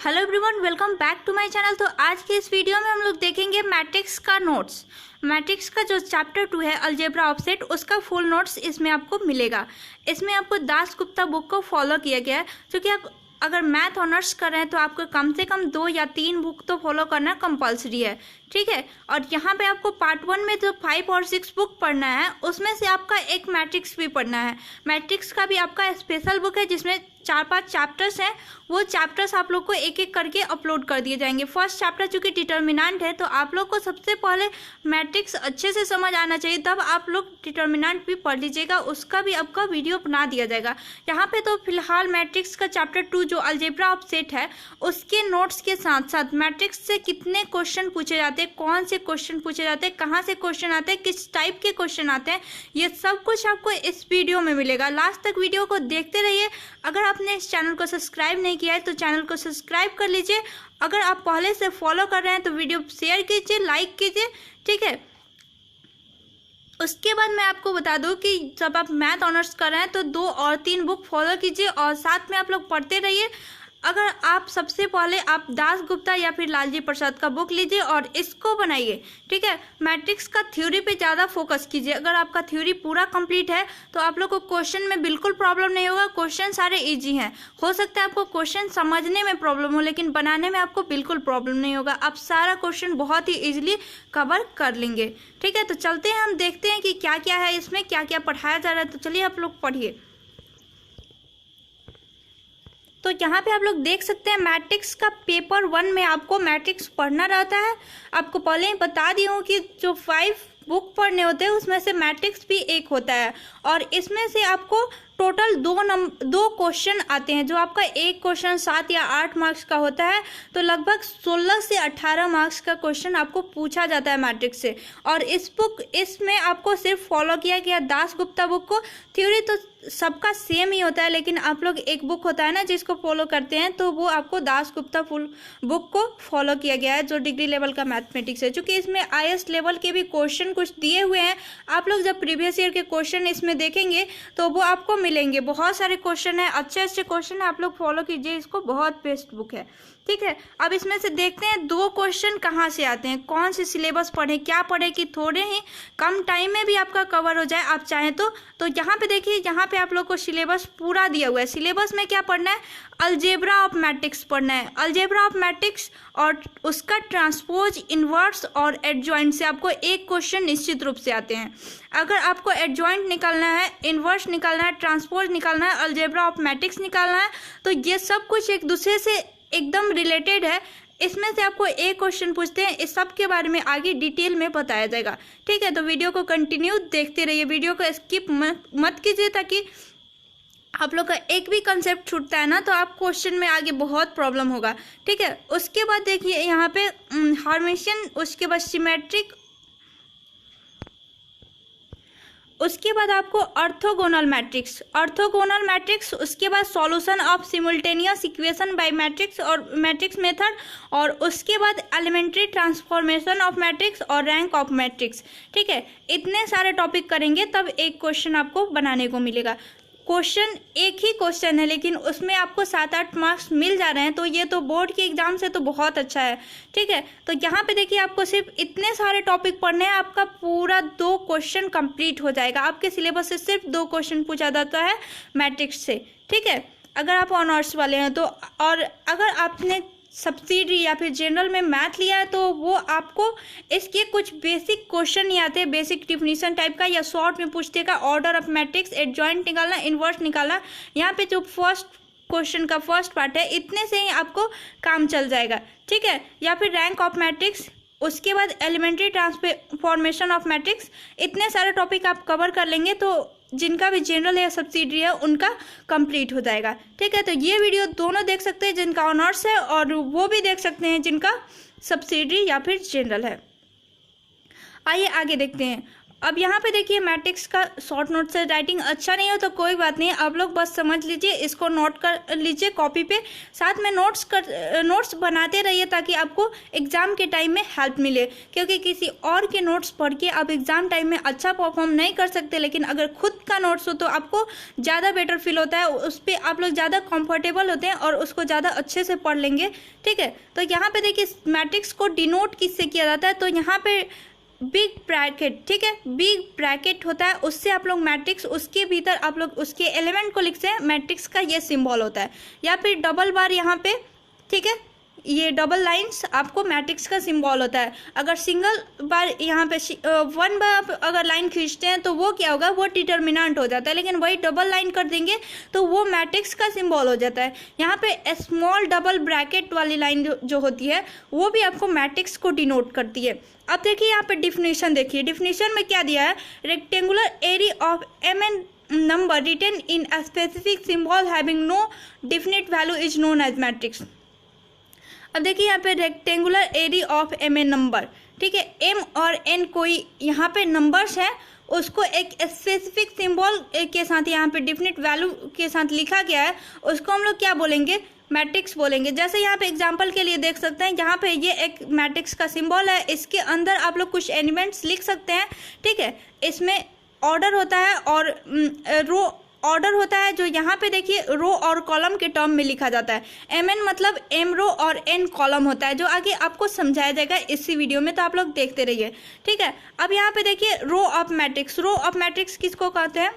Hello everyone, welcome back to my channel. तो आज के इस वीडियो में हम लोग देखेंगे मैट्रिक्स का नोट्स। मैट्रिक्स का जो चैप्टर 2 है अलजेब्रा ऑफसेट, उसका फुल नोट्स इसमें आपको मिलेगा। इसमें आपको दासगुप्ता बुक को फॉलो किया गया है, क्योंकि आप अगर मैथ ऑनर्स कर रहे हैं तो आपको कम से कम 2 या 3 बुक तो फॉलो करना कंपलसरी है, ठीक है। और यहाँ पे आपको पार्ट 1 में जो 5 और 6 बुक पढ़ना है, उसमें से आपका एक मैट्रिक्स भी पढ़ना है। मैट्रिक्स का भी आपका स्पेशल बुक है जिसमें 4-5 चैप्टर्स हैं। वो चैप्टर्स आप लोग को एक एक करके अपलोड कर दिए जाएंगे। फर्स्ट चैप्टर चूंकि डिटर्मिनेंट है, तो आप लोग को सबसे पहले मैट्रिक्स अच्छे से समझ आना चाहिए, तब आप लोग डिटर्मिनेंट भी पढ़ लीजिएगा। उसका भी आपका वीडियो बना दिया जाएगा। यहाँ पे तो फिलहाल मैट्रिक्स का चैप्टर 2 जो अलजेब्रा ऑफसेट है, उसके नोट्स के साथ साथ मैट्रिक्स से कितने क्वेश्चन पूछे जाते हैं, कौन से क्वेश्चन पूछे जाते हैं, कहाँ से क्वेश्चन आते हैं, किस टाइप के क्वेश्चन आते हैं, ये सब कुछ आपको इस वीडियो में मिलेगा। लास्ट तक वीडियो को देखते रहिए। अगर आपने इस चैनल को सब्सक्राइब नहीं किया है तो चैनल को सब्सक्राइब कर लीजिए। अगर आप पहले से फॉलो कर रहे हैं तो वीडियो शेयर कीजिए, लाइक कीजिए, ठीक है। उसके बाद मैं आपको बता दूं कि जब आप मैथ ऑनर्स कर रहे हैं तो 2 और 3 बुक फॉलो कीजिए और साथ में आप लोग पढ़ते रहिए। अगर आप सबसे पहले आप दासगुप्ता या फिर लालजी प्रसाद का बुक लीजिए और इसको बनाइए, ठीक है। मैट्रिक्स का थ्योरी पे ज़्यादा फोकस कीजिए। अगर आपका थ्योरी पूरा कंप्लीट है तो आप लोग को क्वेश्चन में बिल्कुल प्रॉब्लम नहीं होगा। क्वेश्चन सारे इजी हैं। हो सकता है आपको क्वेश्चन समझने में प्रॉब्लम हो, लेकिन बनाने में आपको बिल्कुल प्रॉब्लम नहीं होगा। आप सारा क्वेश्चन बहुत ही ईजिली कवर कर लेंगे, ठीक है। तो चलते हैं, हम देखते हैं कि क्या क्या है इसमें, क्या क्या पढ़ाया जा रहा है। तो चलिए आप लोग पढ़िए। तो यहाँ पे आप लोग देख सकते हैं मैट्रिक्स का पेपर 1 में आपको मैट्रिक्स पढ़ना रहता है। आपको पहले ही बता दी हूँ कि जो 5 बुक पढ़ने होते हैं उसमें से मैट्रिक्स भी एक होता है, और इसमें से आपको टोटल 2 क्वेश्चन आते हैं। जो आपका एक क्वेश्चन 7 या 8 मार्क्स का होता है, तो लगभग 16 से 18 मार्क्स का क्वेश्चन आपको पूछा जाता है मैट्रिक्स से। और इसमें आपको सिर्फ फॉलो किया गया दासगुप्ता बुक को। थ्योरी तो सबका सेम ही होता है, लेकिन आप लोग एक बुक होता है ना जिसको फॉलो करते हैं, तो वो आपको दासगुप्ता फुल बुक को फॉलो किया गया है, जो डिग्री लेवल का मैथमेटिक्स है। चूँकि इसमें IAS लेवल के भी क्वेश्चन कुछ दिए हुए हैं। आप लोग जब प्रीवियस ईयर के क्वेश्चन इसमें देखेंगे तो वो आपको मिलेंगे। बहुत सारे क्वेश्चन है, अच्छे अच्छे क्वेश्चन है। आप लोग फॉलो कीजिए इसको, बहुत बेस्ट बुक है, ठीक है। अब इसमें से देखते हैं 2 क्वेश्चन कहाँ से आते हैं, कौन से सिलेबस पढ़े, क्या पढ़े कि थोड़े ही कम टाइम में भी आपका कवर हो जाए आप चाहें तो यहाँ पे देखिए, यहाँ पे आप लोग को सिलेबस पूरा दिया हुआ है। सिलेबस में क्या पढ़ना है, अलजेब्रा ऑफ मैट्रिक्स पढ़ना है। अलजेब्रा ऑफ मैट्रिक्स और उसका ट्रांसपोज, इनवर्स और एडजॉइंट से आपको एक क्वेश्चन निश्चित रूप से आते हैं। अगर आपको एडजॉइंट निकालना है, इनवर्स निकालना है, ट्रांसपोज निकालना है, अलजेब्रा ऑफ मैट्रिक्स निकालना है, तो ये सब कुछ एक दूसरे से एकदम रिलेटेड है। इसमें से आपको एक क्वेश्चन पूछते हैं, इस सब के बारे में आगे डिटेल में बताया जाएगा, ठीक है। तो वीडियो को कंटिन्यू देखते रहिए, वीडियो को स्किप मत कीजिए, ताकि आप लोग का एक भी कंसेप्ट छूटता है ना तो आप क्वेश्चन में आगे बहुत प्रॉब्लम होगा, ठीक है। उसके बाद देखिए यहाँ पे हर्मिशियन, उसके बाद सिमेट्रिक, उसके बाद आपको ऑर्थोगोनल मैट्रिक्स, उसके बाद solution of simultaneous equation by matrix और मैट्रिक्स मेथड, और उसके बाद एलिमेंट्री ट्रांसफॉर्मेशन ऑफ मैट्रिक्स और रैंक ऑफ मैट्रिक्स, ठीक है। इतने सारे टॉपिक करेंगे तब एक क्वेश्चन आपको बनाने को मिलेगा। क्वेश्चन एक ही क्वेश्चन है, लेकिन उसमें आपको 7-8 मार्क्स मिल जा रहे हैं, तो ये तो बोर्ड के एग्जाम से तो बहुत अच्छा है, ठीक है। तो यहाँ पे देखिए, आपको सिर्फ इतने सारे टॉपिक पढ़ने हैं, आपका पूरा 2 क्वेश्चन कंप्लीट हो जाएगा। आपके सिलेबस से सिर्फ 2 क्वेश्चन पूछा जाता है मैट्रिक्स से, ठीक है, अगर आप ऑनर्स वाले हैं तो। और अगर आपने सब्सिडी या फिर जनरल में मैथ लिया है तो वो आपको इसके कुछ बेसिक क्वेश्चन नहीं आते, बेसिक डिफिनीशन टाइप का, या शॉर्ट में पूछते का ऑर्डर ऑफ मैट्रिक्स, एडजॉइंट निकालना, इनवर्स निकालना। यहाँ पे जो फर्स्ट क्वेश्चन का फर्स्ट पार्ट है, इतने से ही आपको काम चल जाएगा, ठीक है। या फिर रैंक ऑफ मैट्रिक्स, उसके बाद एलिमेंट्री ट्रांसफॉर्मेशन ऑफ मैट्रिक्स। इतने सारे टॉपिक आप कवर कर लेंगे तो जिनका भी जनरल है, सब्सिडी है, उनका कंप्लीट हो जाएगा, ठीक है। तो ये वीडियो दोनों देख सकते हैं, जिनका ऑनर्स है, और वो भी देख सकते हैं जिनका सब्सिडी या फिर जनरल है। आइए आगे देखते हैं। अब यहाँ पे देखिए मैट्रिक्स का शॉर्ट नोट से राइटिंग अच्छा नहीं हो तो कोई बात नहीं, आप लोग बस समझ लीजिए, इसको नोट कर लीजिए कॉपी पे, साथ में नोट्स बनाते रहिए ताकि आपको एग्ज़ाम के टाइम में हेल्प मिले। क्योंकि किसी और के नोट्स पढ़ के आप एग्ज़ाम टाइम में अच्छा परफॉर्म नहीं कर सकते, लेकिन अगर खुद का नोट्स हो तो आपको ज़्यादा बेटर फील होता है, उस पर आप लोग ज़्यादा कंफर्टेबल होते हैं और उसको ज़्यादा अच्छे से पढ़ लेंगे। ठीक है, तो यहाँ पे देखिए मैट्रिक्स को डिनोट किससे किया जाता है, तो यहाँ पे बिग ब्रैकेट, ठीक है, बिग ब्रैकेट होता है, उससे आप लोग मैट्रिक्स, उसके भीतर आप लोग उसके एलिमेंट को लिखते हैं, मैट्रिक्स का ये सिंबल होता है। या फिर डबल बार यहाँ पे, ठीक है, ये डबल लाइंस आपको मैट्रिक्स का सिंबल होता है। अगर सिंगल बार यहाँ पे वन बार अगर लाइन खींचते हैं तो वो क्या होगा, वो डिटर्मिनेंट हो जाता है, लेकिन वही डबल लाइन कर देंगे तो वो मैट्रिक्स का सिंबल हो जाता है। यहाँ पे स्मॉल डबल ब्रैकेट वाली लाइन जो होती है वो भी आपको मैट्रिक्स को डिनोट करती है। अब देखिए यहाँ पे डिफिनेशन देखिए, डिफिनेशन में क्या दिया है, rectangular area of mn number written in a specific symbol having no definite value is known as matrix. अब देखिए यहाँ पे rectangular area of mn number, ठीक है, m और n कोई यहाँ पे नंबर्स है, उसको एक स्पेसिफिक सिंबल के साथ यहाँ पे डेफिनेट वैल्यू के साथ लिखा गया है, उसको हम लोग क्या बोलेंगे, मैट्रिक्स बोलेंगे। जैसे यहाँ पे एग्जांपल के लिए देख सकते हैं, यहाँ पे ये एक मैट्रिक्स का सिंबल है, इसके अंदर आप लोग कुछ एलिमेंट्स लिख सकते हैं। ठीक है, इसमें ऑर्डर होता है और रो ऑर्डर होता है, जो यहाँ पे देखिए रो और कॉलम के टर्म में लिखा जाता है। mn मतलब m रो और n कॉलम होता है, जो आगे आपको समझाया जाएगा इसी वीडियो में, तो आप लोग देखते रहिए। ठीक है, अब यहाँ पे देखिए row of matrix, row of matrix किसको कहते हैं।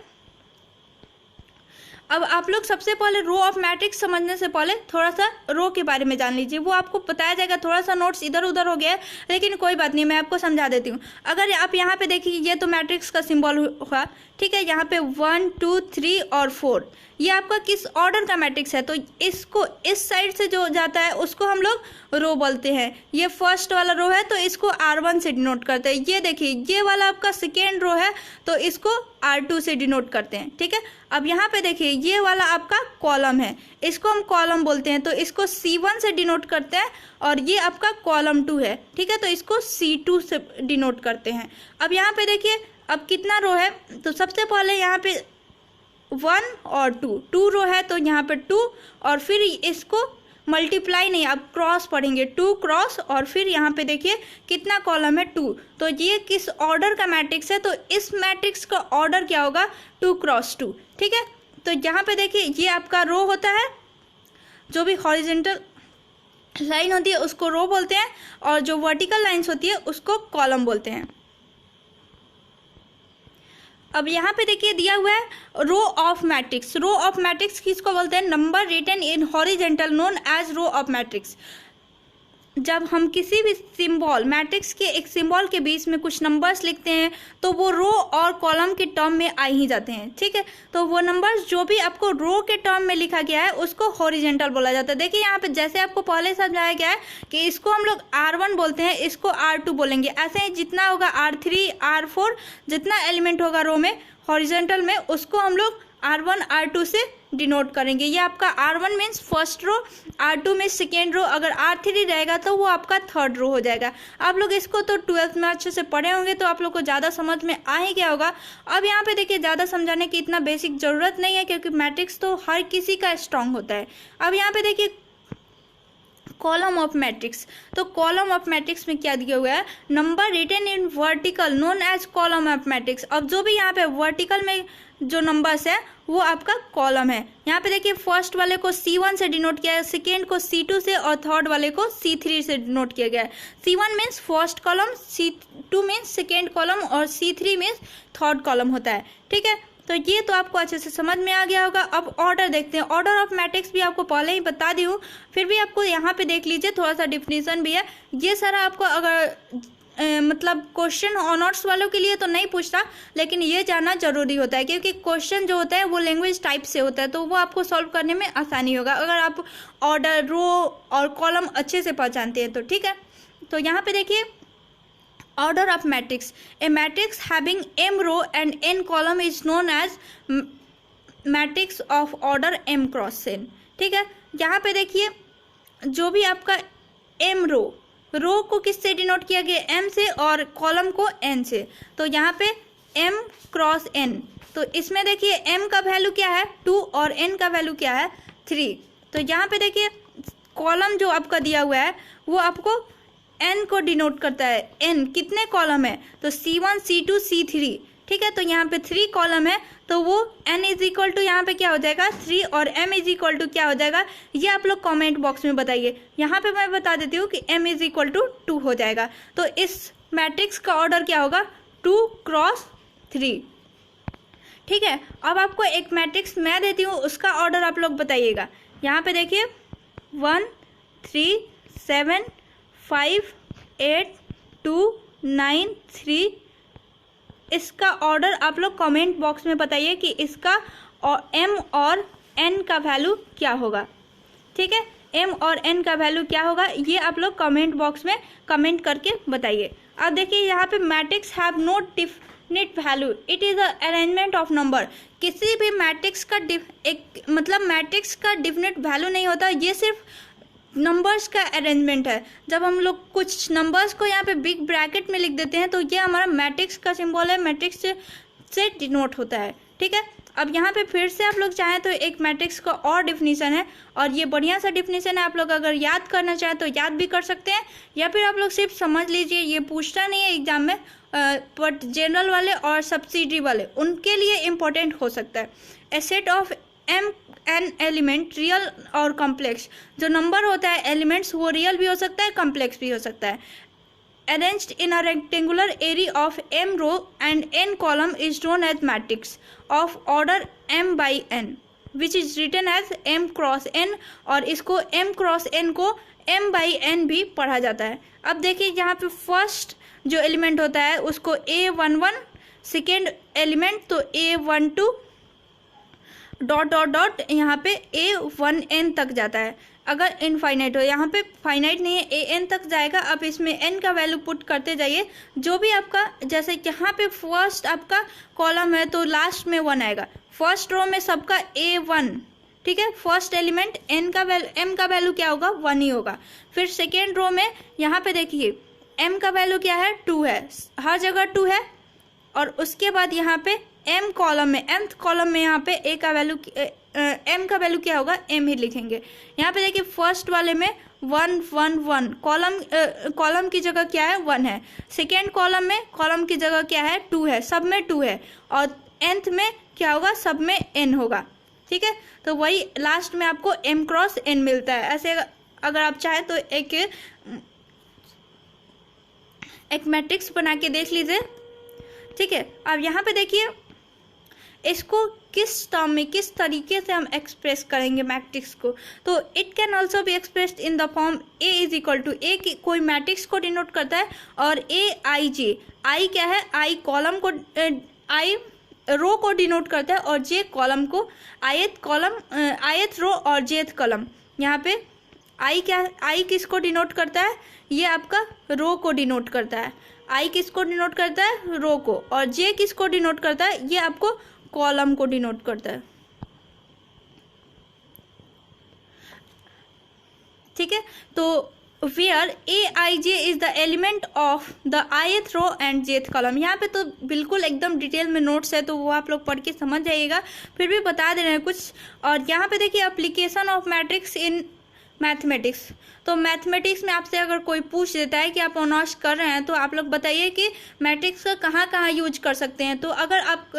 अब आप लोग सबसे पहले रो ऑफ मैट्रिक्स समझने से पहले थोड़ा सा रो के बारे में जान लीजिए, वो आपको बताया जाएगा। थोड़ा सा नोट्स इधर उधर हो गया है, लेकिन कोई बात नहीं, मैं आपको समझा देती हूँ। अगर आप यहाँ पे देखिए, ये तो मैट्रिक्स का सिंबल हुआ, ठीक है, यहाँ पे 1 2 3 और 4, ये आपका किस ऑर्डर का मैट्रिक्स है, तो इसको इस साइड से जो जाता है उसको हम लोग रो बोलते हैं। ये फर्स्ट वाला रो है तो इसको R1 से डिनोट करते हैं। ये देखिए ये वाला आपका सेकेंड रो है तो इसको R2 से डिनोट करते हैं। ठीक है, अब यहाँ पे देखिए ये वाला आपका कॉलम है, इसको हम कॉलम बोलते हैं, तो इसको C1 से डिनोट करते हैं, और ये आपका कॉलम 2 है। ठीक है, तो इसको C2 से डिनोट करते हैं। अब यहाँ पे देखिए अब कितना रो है, तो सबसे पहले यहाँ पे 1 और 2 रो है, तो यहाँ पे 2, और फिर इसको मल्टीप्लाई नहीं, आप क्रॉस पढ़ेंगे, 2 क्रॉस, और फिर यहाँ पे देखिए कितना कॉलम है 2, तो ये किस ऑर्डर का मैट्रिक्स है, तो इस मैट्रिक्स का ऑर्डर क्या होगा, 2 क्रॉस 2। ठीक है, तो यहाँ पे देखिए ये आपका रो होता है, जो भी हॉरिजेंटल लाइन होती है उसको रो बोलते हैं, और जो वर्टिकल लाइन्स होती है उसको कॉलम बोलते हैं। अब यहाँ पे देखिए दिया हुआ है row of matrix. Row of matrix किसको बोलते हैं, number written in horizontal known as row of matrix. जब हम किसी भी सिंबल, मैट्रिक्स के एक सिंबल के बीच में कुछ नंबर्स लिखते हैं तो वो रो और कॉलम के टर्म में आ ही जाते हैं। ठीक है, तो वो नंबर्स जो भी आपको रो के टर्म में लिखा गया है उसको हॉरिजेंटल बोला जाता है। देखिए यहाँ पे जैसे आपको पहले समझाया गया है कि इसको हम लोग R1 बोलते हैं, इसको R2 बोलेंगे, ऐसे ही जितना होगा R3 R4 जितना एलिमेंट होगा रो में हॉरिजेंटल में, उसको हम लोग R1 R2 से डिनोट करेंगे। ये आपका R1 means first row, R2 means second row, अगर R3 रहेगा तो वो आपका थर्ड रो हो जाएगा। आप लोग इसको तो 12th में अच्छे से पढ़े होंगे तो आप लोग को ज़्यादा समझ में आ ही गया होगा। अब यहाँ पे देखिए ज़्यादा समझाने की इतना बेसिक ज़रूरत नहीं है, क्योंकि मैट्रिक्स तो हर किसी का स्ट्रांग होता है। अब यहाँ पे देखिए कॉलम ऑफ मैट्रिक्स, तो कॉलम ऑफ मैट्रिक्स में क्या दिया हुआ है, number written in vertical known as column of matrix. अब जो भी यहाँ पे वर्टिकल में जो नंबर्स है वो आपका कॉलम है। यहाँ पे देखिए फर्स्ट वाले को C1 से डिनोट किया है, सेकेंड को C2 से, और थर्ड वाले को C3 से डिनोट किया गया है। C1 means first column, C2 means second column, और C3 मीन्स थर्ड कॉलम होता है। ठीक है, तो ये तो आपको अच्छे से समझ में आ गया होगा। अब ऑर्डर देखते हैं। ऑर्डर ऑफ मैट्रिक्स भी आपको पहले ही बता दी हूँ, फिर भी आपको यहाँ पे देख लीजिए, थोड़ा सा डिफिनीशन भी है। ये सारा आपको अगर मतलब क्वेश्चन ऑनर्स वालों के लिए तो नहीं पूछता, लेकिन ये जानना जरूरी होता है, क्योंकि क्वेश्चन जो होता है वो लैंग्वेज टाइप से होता है, तो वो आपको सॉल्व करने में आसानी होगा अगर आप ऑर्डर, रो और कॉलम अच्छे से पहचानते हैं तो। ठीक है, तो यहाँ पे देखिए order of matrix, A matrix having m row and n column is known as matrix of order m cross n। ठीक है, यहाँ पे देखिए जो भी आपका m रो को किससे डिनोट किया गया, m से, और कॉलम को n से, तो यहाँ पे m क्रॉस n। तो इसमें देखिए m का वैल्यू क्या है 2 और n का वैल्यू क्या है 3। तो यहाँ पे देखिए कॉलम जो आपका दिया हुआ है वो आपको n को डिनोट करता है। n कितने कॉलम है तो C1 C2 C3, ठीक है। तो यहाँ पे 3 कॉलम है तो वो n इज इक्वल टू यहाँ पे क्या हो जाएगा 3 और m इज इक्वल टू क्या हो जाएगा, ये आप लोग कमेंट बॉक्स में बताइए। यहाँ पे मैं बता देती हूँ कि m इज इक्वल टू 2 हो जाएगा। तो इस मैट्रिक्स का ऑर्डर क्या होगा 2 क्रॉस 3, ठीक है। अब आपको एक मैट्रिक्स मैं देती हूँ उसका ऑर्डर आप लोग बताइएगा। यहाँ पे देखिए 1 3 7 5 8 2 9 3, इसका ऑर्डर आप लोग कमेंट बॉक्स में बताइए कि इसका m और n का वैल्यू क्या होगा, ठीक है। m और n का वैल्यू क्या होगा ये आप लोग कमेंट बॉक्स में कमेंट करके बताइए। अब देखिए यहाँ पे matrix have no definite value, it is a arrangement of number. किसी भी मैट्रिक्स का मैट्रिक्स का डिफिनिट वैल्यू नहीं होता, ये सिर्फ नंबर्स का अरेंजमेंट है। जब हम लोग कुछ नंबर्स को यहाँ पे बिग ब्रैकेट में लिख देते हैं तो ये हमारा मैट्रिक्स का सिंबल है, मैट्रिक्स से डिनोट होता है, ठीक है। अब यहाँ पे फिर से आप लोग चाहें तो एक मैट्रिक्स का और डिफिनीशन है और ये बढ़िया सा डिफिनीशन है। आप लोग अगर याद करना चाहें तो याद भी कर सकते हैं या फिर आप लोग सिर्फ समझ लीजिए। ये पूछता नहीं है एग्जाम में, बट जनरल वाले और सब्सिडी वाले उनके लिए इम्पोर्टेंट हो सकता है। A set of N element real और कॉम्प्लेक्स, जो नंबर होता है एलिमेंट्स वो रियल भी हो सकता है कॉम्प्लेक्स भी हो सकता है। Arranged in a rectangular area of m row and n column is known as matrix of order m by n, which is written as m cross n, और इसको m cross n को m by n भी पढ़ा जाता है। अब देखिए यहाँ पे फर्स्ट जो एलिमेंट होता है उसको a11, सेकेंड एलिमेंट तो a12 डॉट डॉट डॉट यहाँ पे a1n तक जाता है। अगर इनफाइनाइट हो, यहाँ पे फाइनाइट नहीं है, an तक जाएगा। अब इसमें n का वैल्यू पुट करते जाइए, जो भी आपका, जैसे यहाँ पे फर्स्ट आपका कॉलम है तो लास्ट में 1 आएगा। फर्स्ट रो में सबका a1, ठीक है। फर्स्ट एलिमेंट m का वैल्यू क्या होगा 1 ही होगा। फिर सेकेंड रो में यहाँ पे देखिए m का वैल्यू क्या है 2 है, हर जगह 2 है। और उसके बाद यहाँ पे m कॉलम में, mth कॉलम में यहाँ पे m का वैल्यू क्या होगा m ही लिखेंगे। यहाँ पे देखिए फर्स्ट वाले में 1 1 1, कॉलम की जगह क्या है 1 है। सेकेंड कॉलम में कॉलम की जगह क्या है 2 है, सब में 2 है। और nth में क्या होगा, सब में n होगा, ठीक है। तो वही लास्ट में आपको m क्रॉस n मिलता है। ऐसे अगर आप चाहें तो एक मैट्रिक्स बना के देख लीजिए, ठीक है। अब यहाँ पे देखिए इसको किस टर्म में, किस तरीके से हम एक्सप्रेस करेंगे मैट्रिक्स को। तो it can also be expressed in the form A is equal to, A की कोई मैट्रिक्स को डिनोट करता है और ए आई जे, आई क्या है, आई कॉलम को, आई रो को डिनोट करता है और जे कॉलम को, आयत रो और जेथ कॉलम। यहाँ पे आई क्या, आई किसको डिनोट करता है, ये आपका रो को डिनोट करता है। आई किसको डिनोट करता है, रो को। और जे किसको डिनोट करता है, ये आपको कॉलम को डिनोट करता है, ठीक है। तो where A I J is the element of the ith row and jth column. यहाँ पे तो बिल्कुल एकदम डिटेल में नोट्स है तो वो आप लोग पढ़ के समझ जाइएगा, फिर भी बता दे रहे हैं कुछ। और यहाँ पे देखिए application of matrix in mathematics. तो मैथमेटिक्स में आपसे अगर कोई पूछ देता है कि आप ऑनर्स कर रहे हैं तो आप लोग बताइए कि मैट्रिक्स का कहाँ कहाँ यूज कर सकते हैं। तो अगर आप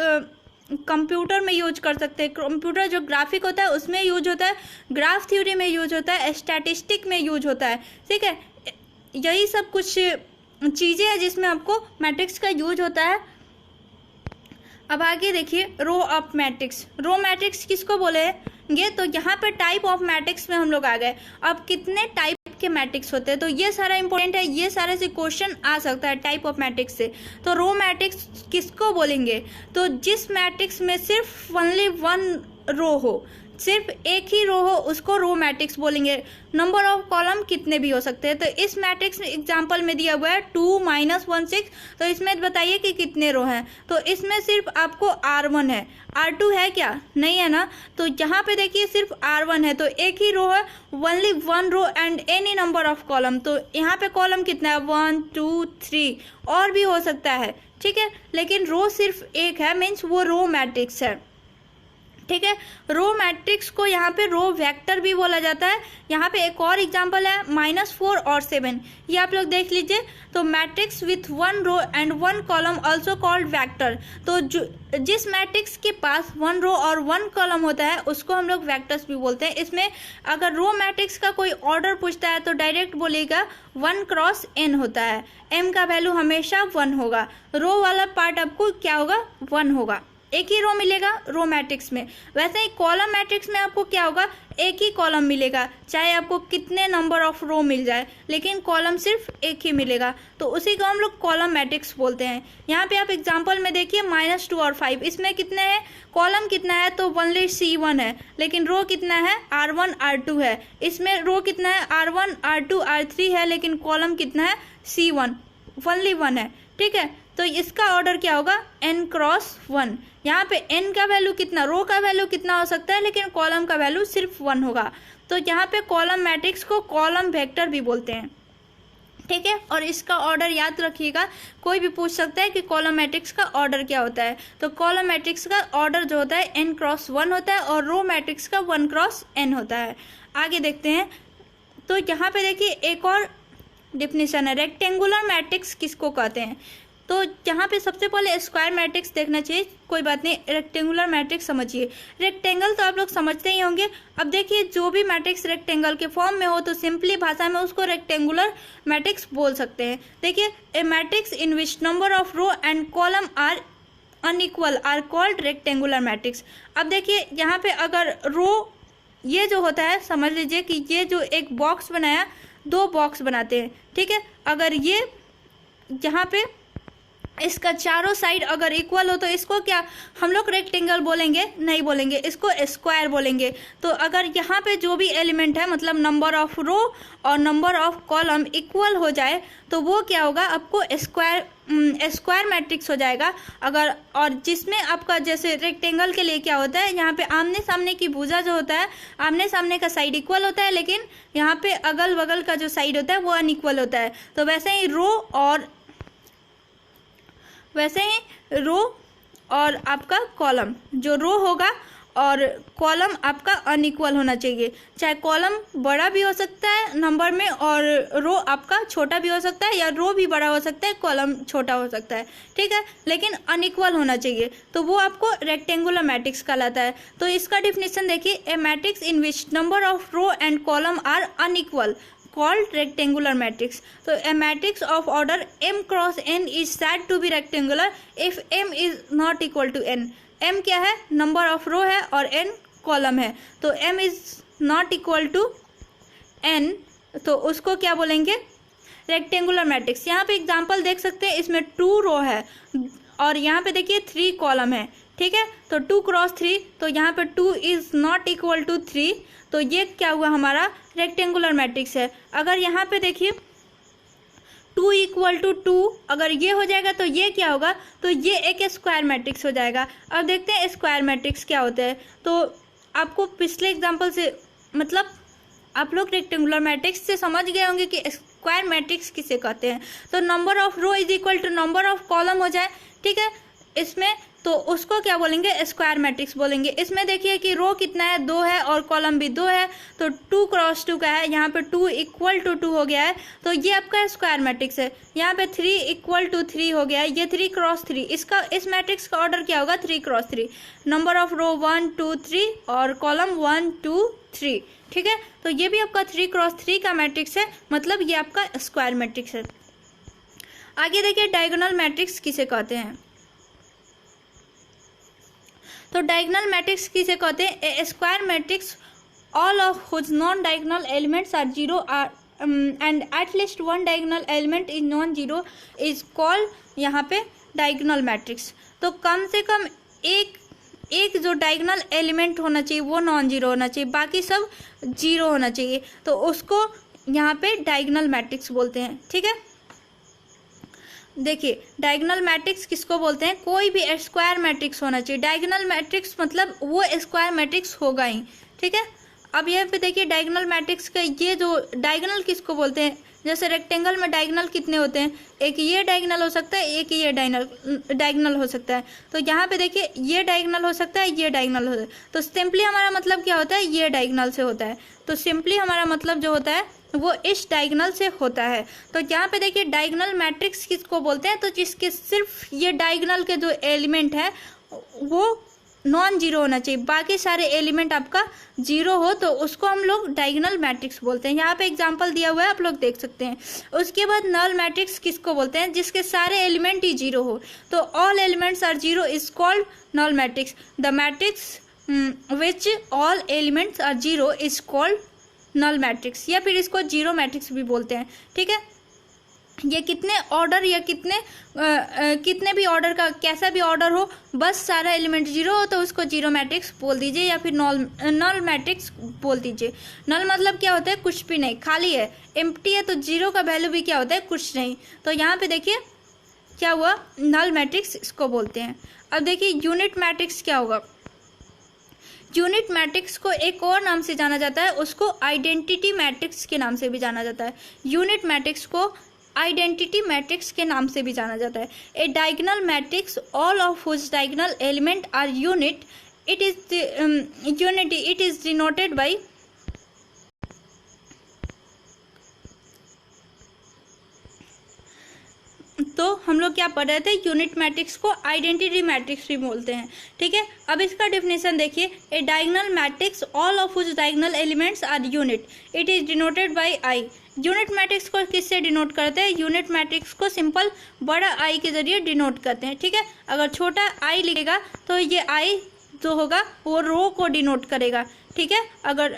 कंप्यूटर में यूज कर सकते हैं, कंप्यूटर जो ग्राफिक होता है उसमें यूज होता है, ग्राफ थ्योरी में यूज होता है, स्टैटिस्टिक में यूज होता है, ठीक है। यही सब कुछ चीज़ें हैं जिसमें आपको मैट्रिक्स का यूज होता है। अब आगे देखिए row of matrix. Row matrix किसको बोलेंगे, तो यहाँ पे टाइप ऑफ मैट्रिक्स में हम लोग आ गए। अब कितने टाइप के मैट्रिक्स होते हैं तो ये सारा इंपॉर्टेंट है, ये सारे से क्वेश्चन आ सकता है टाइप ऑफ मैट्रिक्स से। तो रो मैट्रिक्स किसको बोलेंगे, तो जिस मैट्रिक्स में सिर्फ ओनली वन रो हो, सिर्फ एक ही रो हो उसको रो मैट्रिक्स बोलेंगे। नंबर ऑफ कॉलम कितने भी हो सकते हैं। तो इस मैट्रिक्स एग्जांपल में दिया हुआ है 2 - 1 6। तो इसमें बताइए कि कितने रो हैं। तो इसमें सिर्फ आपको R1 है, R2 है क्या? नहीं है ना। तो यहाँ पे देखिए सिर्फ R1 है, तो एक ही रो है, only one row and any number of column. तो यहाँ पे कॉलम कितना है? 1 2 3, और भी हो सकता है, ठीक है, लेकिन रो सिर्फ एक है, मीन्स वो रो मैट्रिक्स है, ठीक है। रो मैट्रिक्स को यहाँ पे रो वेक्टर भी बोला जाता है। यहाँ पे एक और एग्जांपल है -4 और 7, ये आप लोग देख लीजिए। तो matrix with 1 row and 1 column also called vector. तो जिस मैट्रिक्स के पास 1 रो और 1 कॉलम होता है उसको हम लोग वेक्टर्स भी बोलते हैं। इसमें अगर रो मैट्रिक्स का कोई ऑर्डर पूछता है तो डायरेक्ट बोलेगा 1 × n होता है, m का वैल्यू हमेशा 1 होगा। रो वाला पार्ट आपको क्या होगा? 1 होगा, एक ही रो मिलेगा रो मैट्रिक्स में। वैसे ही कॉलम मैट्रिक्स में आपको क्या होगा? एक ही कॉलम मिलेगा, चाहे आपको कितने नंबर ऑफ रो मिल जाए, लेकिन कॉलम सिर्फ एक ही मिलेगा। तो उसी को हम लोग कॉलम मैट्रिक्स बोलते हैं। यहाँ पे आप एग्जांपल में देखिए -2 और 5, इसमें कितने हैं? कॉलम कितना है? तो ओनली C1 है, लेकिन रो कितना है? R1 R2 है। इसमें रो कितना है? R1 R2 R3 है, लेकिन कॉलम कितना है? C1, ओनली 1 है, ठीक है। तो इसका ऑर्डर क्या होगा? n × 1। यहाँ पे n का वैल्यू कितना, रो का वैल्यू कितना हो सकता है, लेकिन कॉलम का वैल्यू सिर्फ 1 होगा। तो यहाँ पे कॉलम मैट्रिक्स को कॉलम वेक्टर भी बोलते हैं, ठीक है। और इसका ऑर्डर याद रखिएगा, कोई भी पूछ सकता है कि कॉलम मैट्रिक्स का ऑर्डर क्या होता है। तो कॉलम मैट्रिक्स का ऑर्डर जो होता है n × 1 होता है और रो मैट्रिक्स का 1 × n होता है। आगे देखते हैं। तो यहाँ पे देखिए एक और डिफिनीशन है, रेक्टेंगुलर मैट्रिक्स किसको कहते हैं। तो यहाँ पे सबसे पहले स्क्वायर मैट्रिक्स देखना चाहिए, कोई बात नहीं, रेक्टेंगुलर मैट्रिक्स समझिए। रेक्टेंगल तो आप लोग समझते ही होंगे। अब देखिए जो भी मैट्रिक्स रेक्टेंगल के फॉर्म में हो तो सिंपली भाषा में उसको रेक्टेंगुलर मैट्रिक्स बोल सकते हैं। देखिए, a matrix in which number of row and column are unequal are called rectangular matrix. अब देखिए यहाँ पे अगर रो ये जो होता है, समझ लीजिए कि ये जो एक बॉक्स बनाया, 2 बॉक्स बनाते हैं, ठीक है। अगर ये यहाँ पे इसका चारों साइड अगर इक्वल हो तो इसको क्या हम लोग रेक्टेंगल बोलेंगे? नहीं बोलेंगे, इसको स्क्वायर बोलेंगे। तो अगर यहाँ पे जो भी एलिमेंट है, मतलब नंबर ऑफ रो और नंबर ऑफ कॉलम इक्वल हो जाए तो वो क्या होगा? आपको स्क्वायर मैट्रिक्स हो जाएगा। अगर और जिसमें आपका जैसे रेक्टेंगल के लिए क्या होता है, यहाँ पे आमने सामने की भुजा जो होता है, आमने सामने का साइड इक्वल होता है, लेकिन यहाँ पे अगल बगल का जो साइड होता है वो अनइक्वल होता है। तो वैसे ही रो और आपका कॉलम, जो रो होगा और कॉलम आपका अनइक्वल होना चाहिए। चाहे कॉलम बड़ा भी हो सकता है नंबर में और रो आपका छोटा भी हो सकता है, या रो भी बड़ा हो सकता है, कॉलम छोटा हो सकता है, ठीक है, लेकिन अनइक्वल होना चाहिए। तो वो आपको रेक्टेंगुलर मैट्रिक्स कहलाता है। तो इसका डिफिनीशन देखिए, a matrix in which number of row and column are unequal called rectangular matrix. So a matrix of order m × n is said to be rectangular if m is not equal to n. m क्या है? Number of रो है और n column है। तो m is not equal to n, तो उसको क्या बोलेंगे? Rectangular matrix. यहाँ पे एग्जांपल देख सकते हैं, इसमें 2 रो है और यहाँ पे देखिए 3 कॉलम है, ठीक है। तो 2 × 3, तो यहाँ पे 2 इज नॉट इक्वल टू 3, तो ये क्या हुआ? हमारा रेक्टेंगुलर मैट्रिक्स है। अगर यहाँ पे देखिए 2 = 2, अगर ये हो जाएगा तो ये क्या होगा? तो ये एक स्क्वायर मैट्रिक्स हो जाएगा। अब देखते हैं स्क्वायर मैट्रिक्स क्या होता है। तो आपको पिछले एग्जांपल से मतलब आप लोग रेक्टेंगुलर मैट्रिक्स से समझ गए होंगे कि स्क्वायर मैट्रिक्स किसे कहते हैं। तो number of row is equal to number of column हो जाए, ठीक है, इसमें तो उसको क्या बोलेंगे? स्क्वायर मैट्रिक्स बोलेंगे। इसमें देखिए कि रो कितना है? 2 है और कॉलम भी 2 है, तो 2 × 2 का है, यहाँ पे 2 = 2 हो गया है, तो ये आपका स्क्वायर मैट्रिक्स है। यहाँ पे 3 = 3 हो गया है, ये 3 × 3, इस मैट्रिक्स का ऑर्डर क्या होगा? 3 × 3, नंबर ऑफ रो 1 2 3 और कॉलम 1 2 3, ठीक है। तो ये भी आपका 3 × 3 का मैट्रिक्स है, मतलब ये आपका स्क्वायर मैट्रिक्स है। आगे देखिए डायगोनल मैट्रिक्स किसे कहते हैं। तो डायगोनल मैट्रिक्स किसे कहते हैं? A square matrix all of whose non diagonal elements are 0 and at least 1 diagonal element is non 0 is called यहाँ पे डायगोनल मैट्रिक्स। तो कम से कम एक एक जो डायगोनल एलिमेंट होना चाहिए वो नॉन जीरो होना चाहिए, बाकी सब जीरो होना चाहिए, तो उसको यहाँ पे डायगोनल मैट्रिक्स बोलते हैं। ठीक है, देखिए डायगोनल मैट्रिक्स किसको बोलते हैं, कोई भी स्क्वायर मैट्रिक्स होना चाहिए। डायगोनल मैट्रिक्स मतलब वो स्क्वायर मैट्रिक्स होगा ही। ठीक है, अब यहाँ पे देखिए डायगोनल मैट्रिक्स का ये जो डायगोनल किसको बोलते हैं, जैसे रेक्टेंगल में डायगोनल कितने होते हैं, एक ये डायगोनल हो सकता है, एक ये डायगोनल हो सकता है। तो यहाँ पे देखिए ये डायगोनल हो सकता है, ये डायगोनल हो सकता है। तो सिंपली हमारा मतलब क्या होता है, ये डायगोनल से होता है। तो सिंपली हमारा मतलब जो होता है वो इस डायगोनल से होता है। तो यहाँ पे देखिए डायगोनल मैट्रिक्स किसको बोलते हैं, तो जिसके सिर्फ ये डायगोनल के जो एलिमेंट है वो नॉन जीरो होना चाहिए, बाकी सारे एलिमेंट आपका जीरो हो तो उसको हम लोग डायगोनल मैट्रिक्स बोलते हैं। यहाँ पे एग्जांपल दिया हुआ है, आप लोग देख सकते हैं। उसके बाद नल मैट्रिक्स किसको बोलते हैं, जिसके सारे एलिमेंट ही जीरो हो। तो all elements are zero is called null matrix. The matrix which all elements are zero is called null matrix, या फिर इसको जीरो मैट्रिक्स भी बोलते हैं। ठीक है, ये कितने ऑर्डर या कितने भी ऑर्डर का कैसा भी ऑर्डर हो, बस सारा एलिमेंट जीरो हो तो उसको जीरो मैट्रिक्स बोल दीजिए, या फिर नल मैट्रिक्स बोल दीजिए। नल मतलब क्या होता है, कुछ भी नहीं, खाली है, एम्प्टी है। तो जीरो का वैल्यू भी क्या होता है, कुछ नहीं। तो यहाँ पे देखिए क्या हुआ, नल मैट्रिक्स इसको बोलते हैं। अब देखिए यूनिट मैट्रिक्स क्या होगा। यूनिट मैट्रिक्स को एक और नाम से जाना जाता है, उसको आइडेंटिटी मैट्रिक्स के नाम से भी जाना जाता है। यूनिट मैट्रिक्स को आइडेंटिटी मैट्रिक्स के नाम से भी जाना जाता है। A diagonal matrix all of whose diagonal element are unit, it is unity, it is denoted by तो हम लोग क्या पढ़ रहे थे, यूनिट मैट्रिक्स को आइडेंटिटी मैट्रिक्स भी बोलते हैं। ठीक है, अब इसका डेफिनेशन देखिए, a diagonal matrix all of whose diagonal elements are unit, it is denoted by I. Unit matrix को किससे डिनोट करते हैं, यूनिट मैट्रिक्स को सिंपल बड़ा आई के जरिए डिनोट करते हैं। ठीक है, अगर छोटा आई लिखेगा तो ये आई जो होगा वो रो को डिनोट करेगा। ठीक है, अगर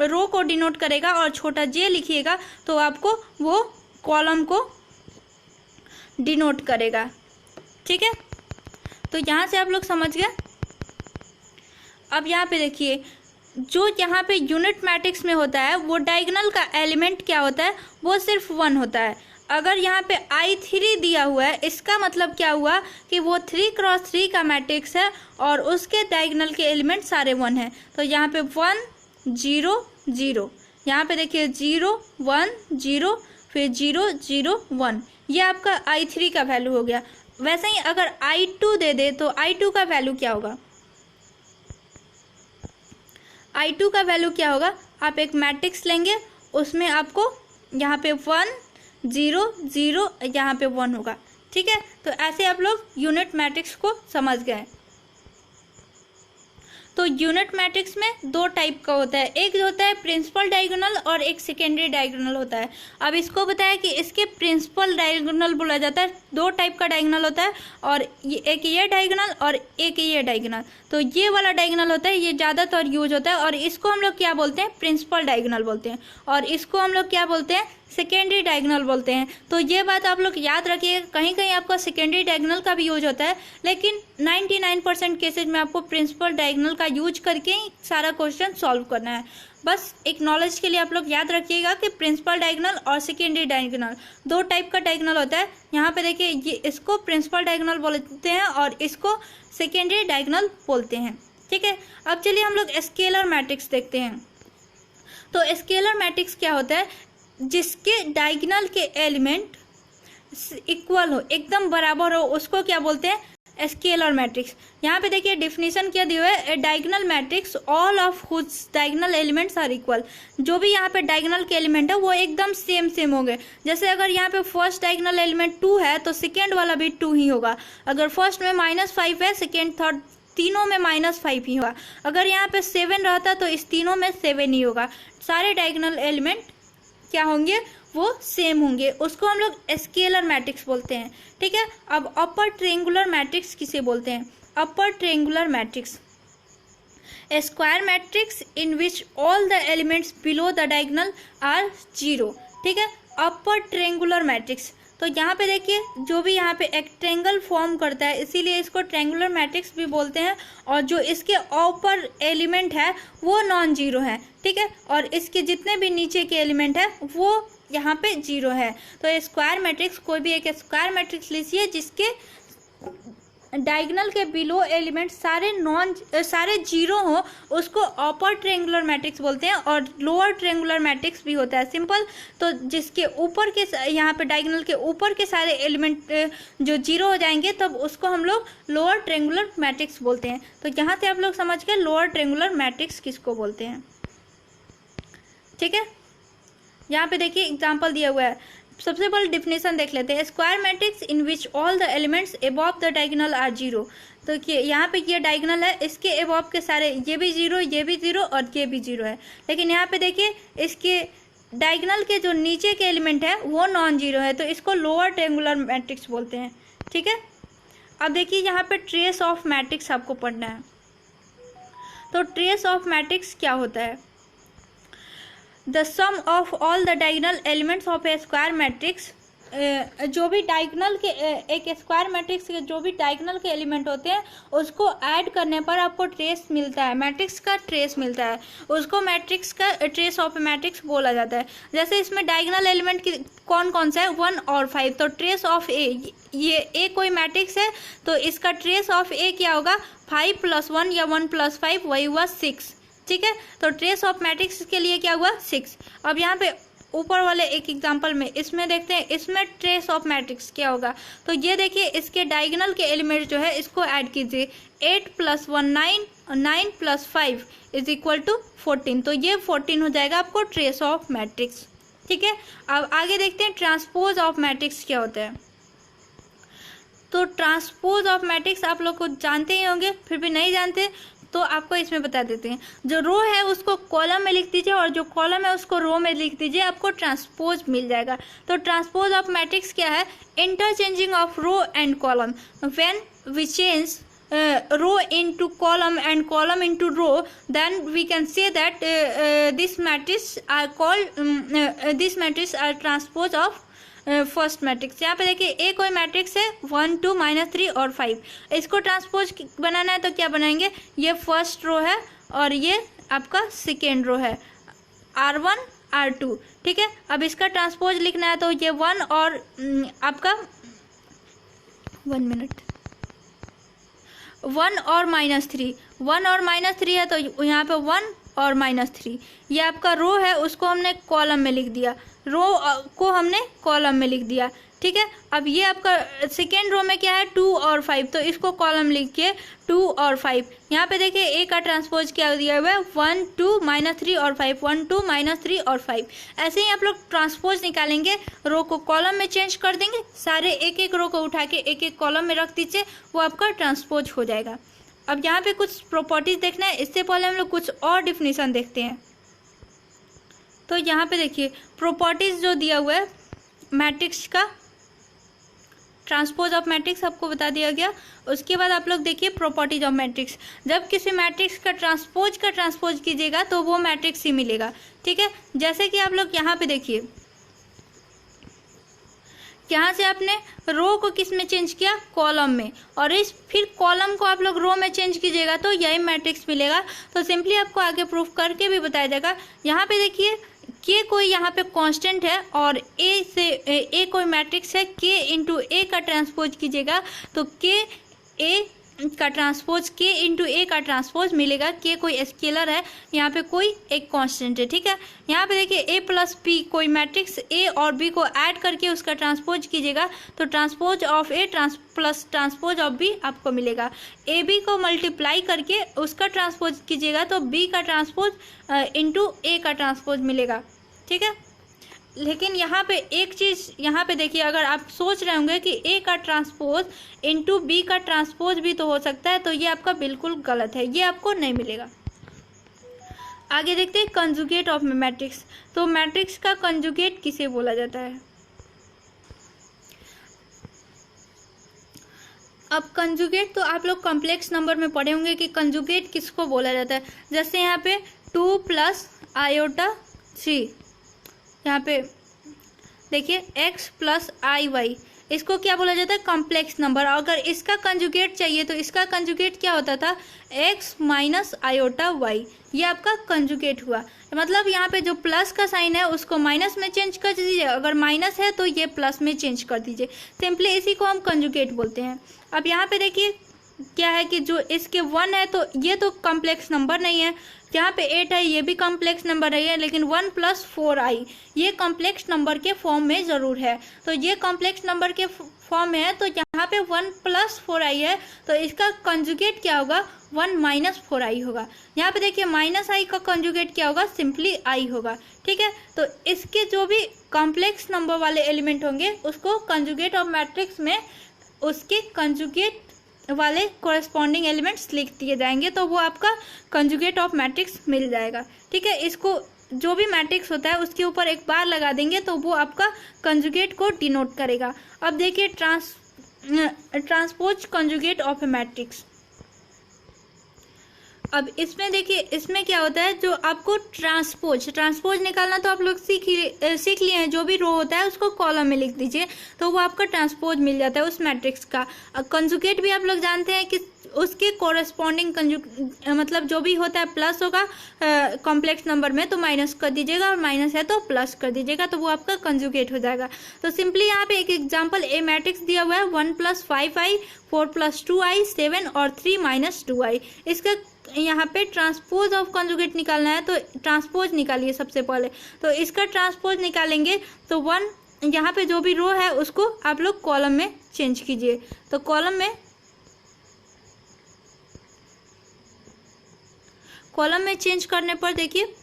रो को डिनोट करेगा और छोटा जे लिखिएगा तो आपको वो कॉलम को डिनोट करेगा। ठीक है, तो यहाँ से आप लोग समझ गए। अब यहाँ पे देखिए, जो यहाँ पे यूनिट मैट्रिक्स में होता है वो डायगोनल का एलिमेंट क्या होता है, वो सिर्फ 1 होता है। अगर यहाँ पे I3 दिया हुआ है, इसका मतलब क्या हुआ कि वो 3x3 का मैट्रिक्स है और उसके डायगोनल के एलिमेंट सारे 1 हैं। तो यहाँ पे 1 0 0, यहाँ पे देखिए 0 1 0, फिर 0 0 1, ये आपका I3 का वैल्यू हो गया। वैसे ही अगर I2 दे दे तो I2 का वैल्यू क्या होगा, I2 का वैल्यू क्या होगा, आप एक मैट्रिक्स लेंगे, उसमें आपको यहाँ पे 1 0 0, यहाँ पे 1 होगा। ठीक है, तो ऐसे आप लोग यूनिट मैट्रिक्स को समझ गए। तो यूनिट मैट्रिक्स में 2 टाइप का होता है, एक जो होता है प्रिंसिपल डायगोनल और एक सेकेंडरी डायगोनल होता है। अब इसको बताया कि इसके प्रिंसिपल डायगोनल बोला जाता है, 2 टाइप का डायगोनल होता है, और एक ये डायगोनल और एक ये डायगोनल। तो ये वाला डायगोनल होता है, ये ज़्यादातर यूज होता है, और इसको हम लोग क्या बोलते हैं, प्रिंसिपल डायगोनल बोलते हैं, और इसको हम लोग क्या बोलते हैं, सेकेंडरी डायगोनल बोलते हैं। तो ये बात आप लोग याद रखिएगा, कहीं कहीं आपका सेकेंडरी डायगोनल का भी यूज होता है, लेकिन 99% केसेज में आपको प्रिंसिपल डायगोनल का यूज करके ही सारा क्वेश्चन सॉल्व करना है। बस एक नॉलेज के लिए आप लोग याद रखिएगा कि प्रिंसिपल डायगोनल और सेकेंडरी डायगोनल 2 टाइप का डायगोनल होता है। यहाँ पे देखिए, ये इसको प्रिंसिपल डायगोनल बोलते हैं और इसको सेकेंडरी डायगोनल बोलते हैं। ठीक है, अब चलिए हम लोग स्केलर मैट्रिक्स देखते हैं। तो स्केलर मैट्रिक्स क्या होता है, जिसके डायगोनल के एलिमेंट इक्वल हो, एकदम बराबर हो, उसको क्या बोलते हैं, स्केलर मैट्रिक्स। यहाँ पे देखिए डेफिनेशन क्या दिया हुआ है, diagonal matrix all of whose diagonal elements are equal. जो भी यहाँ पे डायगोनल के एलिमेंट है वो एकदम सेम हो गए। जैसे अगर यहाँ पे फर्स्ट डायगोनल एलिमेंट 2 है तो सेकेंड वाला भी 2 ही होगा। अगर फर्स्ट में -5 है, सेकेंड थर्ड तीनों में -5 ही होगा। अगर यहाँ पे 7 रहता तो इस तीनों में 7 ही होगा। सारे डायगोनल एलिमेंट क्या होंगे, वो सेम होंगे, उसको हम लोग स्केलर मैट्रिक्स बोलते हैं। ठीक है, अब अपर ट्रायंगुलर मैट्रिक्स किसे बोलते हैं, upper triangular matrix a square matrix in which all the elements below the diagonal are 0। ठीक है, अपर ट्रायंगुलर मैट्रिक्स। तो यहाँ पे देखिए जो भी यहाँ पे एक ट्रायंगल फॉर्म करता है इसीलिए इसको ट्रायंगुलर मैट्रिक्स भी बोलते हैं, और जो इसके ऊपर एलिमेंट है वो नॉन जीरो है, ठीक है, और इसके जितने भी नीचे के एलिमेंट है वो यहाँ पे जीरो है। तो स्क्वायर मैट्रिक्स, कोई भी एक स्क्वायर मैट्रिक्स लीजिए जिसके डायगोनल के बिलो एलिमेंट सारे जीरो हो, उसको अपर ट्रायंगुलर मैट्रिक्स बोलते हैं, और लोअर ट्रायंगुलर मैट्रिक्स भी होता है सिंपल। तो जिसके ऊपर के यहाँ पे डायगोनल के ऊपर के सारे एलिमेंट जो जीरो हो जाएंगे तब उसको हम लोग लोअर ट्रायंगुलर मैट्रिक्स बोलते हैं। तो यहाँ से आप लोग समझ गए लोअर ट्रायंगुलर मैट्रिक्स किसको बोलते हैं, ठीक है। यहाँ पे देखिए एग्जाम्पल दिया हुआ है, सबसे पहले डिफिनेशन देख लेते हैं। Square matrix in which all the elements above the diagonal are zero. तो यहाँ पे ये डायगोनल है, इसके अबव के सारे ये भी जीरो, ये भी जीरो और ये भी जीरो है। लेकिन यहाँ पे देखिए इसके डायगोनल के जो नीचे के एलिमेंट है वो नॉन जीरो है, तो इसको लोअर ट्रायंगुलर मैट्रिक्स बोलते हैं, ठीक है। अब देखिए यहाँ पे ट्रेस ऑफ मैट्रिक्स आपको पढ़ना है। तो ट्रेस ऑफ मैट्रिक्स क्या होता है? The sum of all the diagonal elements of a square matrix, जो भी डायगोनल के एक स्क्वायर मैट्रिक्स के जो भी डायगोनल के एलिमेंट होते हैं उसको ऐड करने पर आपको ट्रेस मिलता है, मैट्रिक्स का ट्रेस मिलता है, उसको मैट्रिक्स का ट्रेस ऑफ मैट्रिक्स बोला जाता है। जैसे इसमें डायगोनल एलिमेंट की कौन कौन सा है, 1 और 5, तो ट्रेस ऑफ ए, ये ए कोई मैट्रिक्स है तो इसका ट्रेस ऑफ ए क्या होगा, 5 + 1 या 1 + 5 वही हुआ 6, ठीक है। तो ट्रेस ऑफ मैट्रिक्स के लिए क्या हुआ, 6। अब यहाँ पे ऊपर वाले एक एग्जांपल में इसमें देखते हैं, इसमें ट्रेस ऑफ मैट्रिक्स क्या होगा। तो ये देखिए इसके डायगोनल के एलिमेंट जो है इसको ऐड कीजिए, 8 + 1 9, 9 + 5 = 14, तो ये 14 हो जाएगा आपको ट्रेस ऑफ मैट्रिक्स, ठीक है। अब आगे देखते हैं ट्रांसपोज ऑफ मैट्रिक्स क्या होता है। तो ट्रांसपोज ऑफ मैट्रिक्स आप लोग को जानते ही होंगे, फिर भी नहीं जानते तो आपको इसमें बता देते हैं। जो रो है उसको कॉलम में लिख दीजिए और जो कॉलम है उसको रो में लिख दीजिए, आपको ट्रांसपोज मिल जाएगा। तो ट्रांसपोज ऑफ मैट्रिक्स क्या है, interchanging of row and column. When we change row into column and column into row, then we can say that this matrix are called this matrix are transpose of first matrix. यहाँ पे देखिए ए कोई matrix है 1 2 -3 और 5, इसको transpose बनाना है तो क्या बनाएंगे, ये फर्स्ट रो है और ये आपका सेकेंड रो है, R1 R2, ठीक है। अब इसका ट्रांसपोज लिखना है तो ये 1 और आपका 1 मिनट 1 और -3, 1 और -3 है तो यहाँ पे 1 और -3, ये आपका रो है उसको हमने कॉलम में लिख दिया, रो को हमने कॉलम में लिख दिया, ठीक है। अब ये आपका सेकेंड रो में क्या है 2 और 5, तो इसको कॉलम लिख के 2 और 5। यहाँ पे देखिए ए का ट्रांसपोज क्या दिया हुआ है 1 2 -3 और 5, 1 2 -3 और 5। ऐसे ही आप लोग ट्रांसपोज निकालेंगे, रो को कॉलम में चेंज कर देंगे, सारे एक एक रो को उठा के एक एक कॉलम में रख दीजिए, वो आपका ट्रांसपोज हो जाएगा। अब यहाँ पे कुछ प्रॉपर्टीज देखना है, इससे पहले हम लोग कुछ और डिफिनीशन देखते हैं। तो यहाँ पे देखिए प्रॉपर्टीज जो दिया हुआ है मैट्रिक्स का, ट्रांसपोज ऑफ मैट्रिक्स आपको बता दिया गया। उसके बाद आप लोग देखिए प्रॉपर्टीज ऑफ मैट्रिक्स, जब किसी मैट्रिक्स का ट्रांसपोज कीजिएगा तो वो मैट्रिक्स ही मिलेगा, ठीक है। जैसे कि आप लोग यहाँ पे देखिए, यहाँ से आपने रो को किस में चेंज किया, कॉलम में, और फिर कॉलम को आप लोग रो में चेंज कीजिएगा तो यही मैट्रिक्स मिलेगा। तो सिंपली आपको आगे प्रूफ करके भी बताया जाएगा। यहाँ पे देखिए के कोई यहाँ पे कांस्टेंट है और ए कोई मैट्रिक्स है, के इंटू ए का ट्रांसपोज कीजिएगा तो के ए का ट्रांसपोज, के इंटू ए का ट्रांसपोज मिलेगा। के कोई स्केलर है, यहाँ पे कोई एक कांस्टेंट है, ठीक है। यहाँ पे देखिए ए प्लस बी कोई मैट्रिक्स ए और बी को ऐड करके उसका ट्रांसपोज कीजिएगा तो transpose of A plus transpose of B आपको मिलेगा। ए बी को मल्टीप्लाई करके उसका ट्रांसपोज कीजिएगा तो बी का ट्रांसपोज इंटू ए का ट्रांसपोज मिलेगा, ठीक है। लेकिन यहाँ पे एक चीज़ यहाँ पे देखिए, अगर आप सोच रहे होंगे कि ए का ट्रांसपोज इंटू बी का ट्रांसपोज भी तो हो सकता है, तो ये आपका बिल्कुल गलत है, ये आपको नहीं मिलेगा। आगे देखते हैं कंजुगेट ऑफ मैट्रिक्स। तो मैट्रिक्स का कंजुगेट किसे बोला जाता है। अब कंजुगेट तो आप लोग कॉम्प्लेक्स नंबर में पढ़े होंगे कि कंजुगेट किसको बोला जाता है। जैसे यहाँ पे 2 + i/3, यहाँ पे देखिए x प्लस आई वाई, इसको क्या बोला जाता है, कॉम्प्लेक्स नंबर। अगर इसका कंजुगेट चाहिए तो इसका कंजुगेट क्या होता था, x माइनस आयोटा वाई, ये आपका कंजुगेट हुआ। मतलब यहाँ पे जो प्लस का साइन है उसको माइनस में चेंज कर दीजिए, अगर माइनस है तो ये प्लस में चेंज कर दीजिए, सिंपली इसी को हम कंजुगेट बोलते हैं। अब यहाँ पे देखिए क्या है कि जो इसके 1 है तो ये तो कॉम्प्लेक्स नंबर नहीं है, यहाँ पे 8 है ये भी कॉम्प्लेक्स नंबर नहीं है, लेकिन 1 प्लस 4i ये कॉम्प्लेक्स नंबर के फॉर्म में ज़रूर है। तो ये कॉम्प्लेक्स नंबर के फॉर्म में है, तो यहाँ पे 1 प्लस 4i है, तो इसका कंजुगेट क्या होगा, 1 माइनस 4i होगा। यहाँ पे देखिए माइनस आई का कंजुगेट क्या होगा, सिंपली i होगा। ठीक है, तो इसके जो भी कॉम्प्लेक्स नंबर वाले एलिमेंट होंगे उसको कंजुगेट ऑफ मैट्रिक्स में उसके कंजुगेट वाले कोरेस्पॉन्डिंग एलिमेंट्स लिख दिए जाएंगे, तो वो आपका कंजुगेट ऑफ मैट्रिक्स मिल जाएगा। ठीक है, इसको जो भी मैट्रिक्स होता है उसके ऊपर एक बार लगा देंगे तो वो आपका कंजुगेट को डिनोट करेगा। अब देखिए transpose conjugate of A matrix. अब इसमें देखिए इसमें क्या होता है, जो आपको ट्रांसपोज निकालना तो आप लोग सीख लिए हैं, जो भी रो होता है उसको कॉलम में लिख दीजिए तो वो आपका ट्रांसपोज मिल जाता है उस मैट्रिक्स का। कंजुगेट भी आप लोग जानते हैं कि उसके कोरेस्पॉन्डिंग मतलब जो भी होता है प्लस होगा कॉम्प्लेक्स नंबर में तो माइनस कर दीजिएगा, और माइनस है तो प्लस कर दीजिएगा, तो वो आपका कंजुगेट हो जाएगा। तो सिंपली यहाँ पे एक एग्जांपल ए मैट्रिक्स दिया हुआ है 1 प्लस 5i 4 प्लस 2i 7 और 3 माइनस 2i। इसका यहाँ पे ट्रांसपोज ऑफ कंजुगेट निकालना है, तो ट्रांसपोज निकालिए सबसे पहले। तो इसका ट्रांसपोज निकालेंगे तो 1 यहाँ पे जो भी रो है उसको आप लोग कॉलम में चेंज कीजिए। तो कॉलम में चेंज करने पर देखिए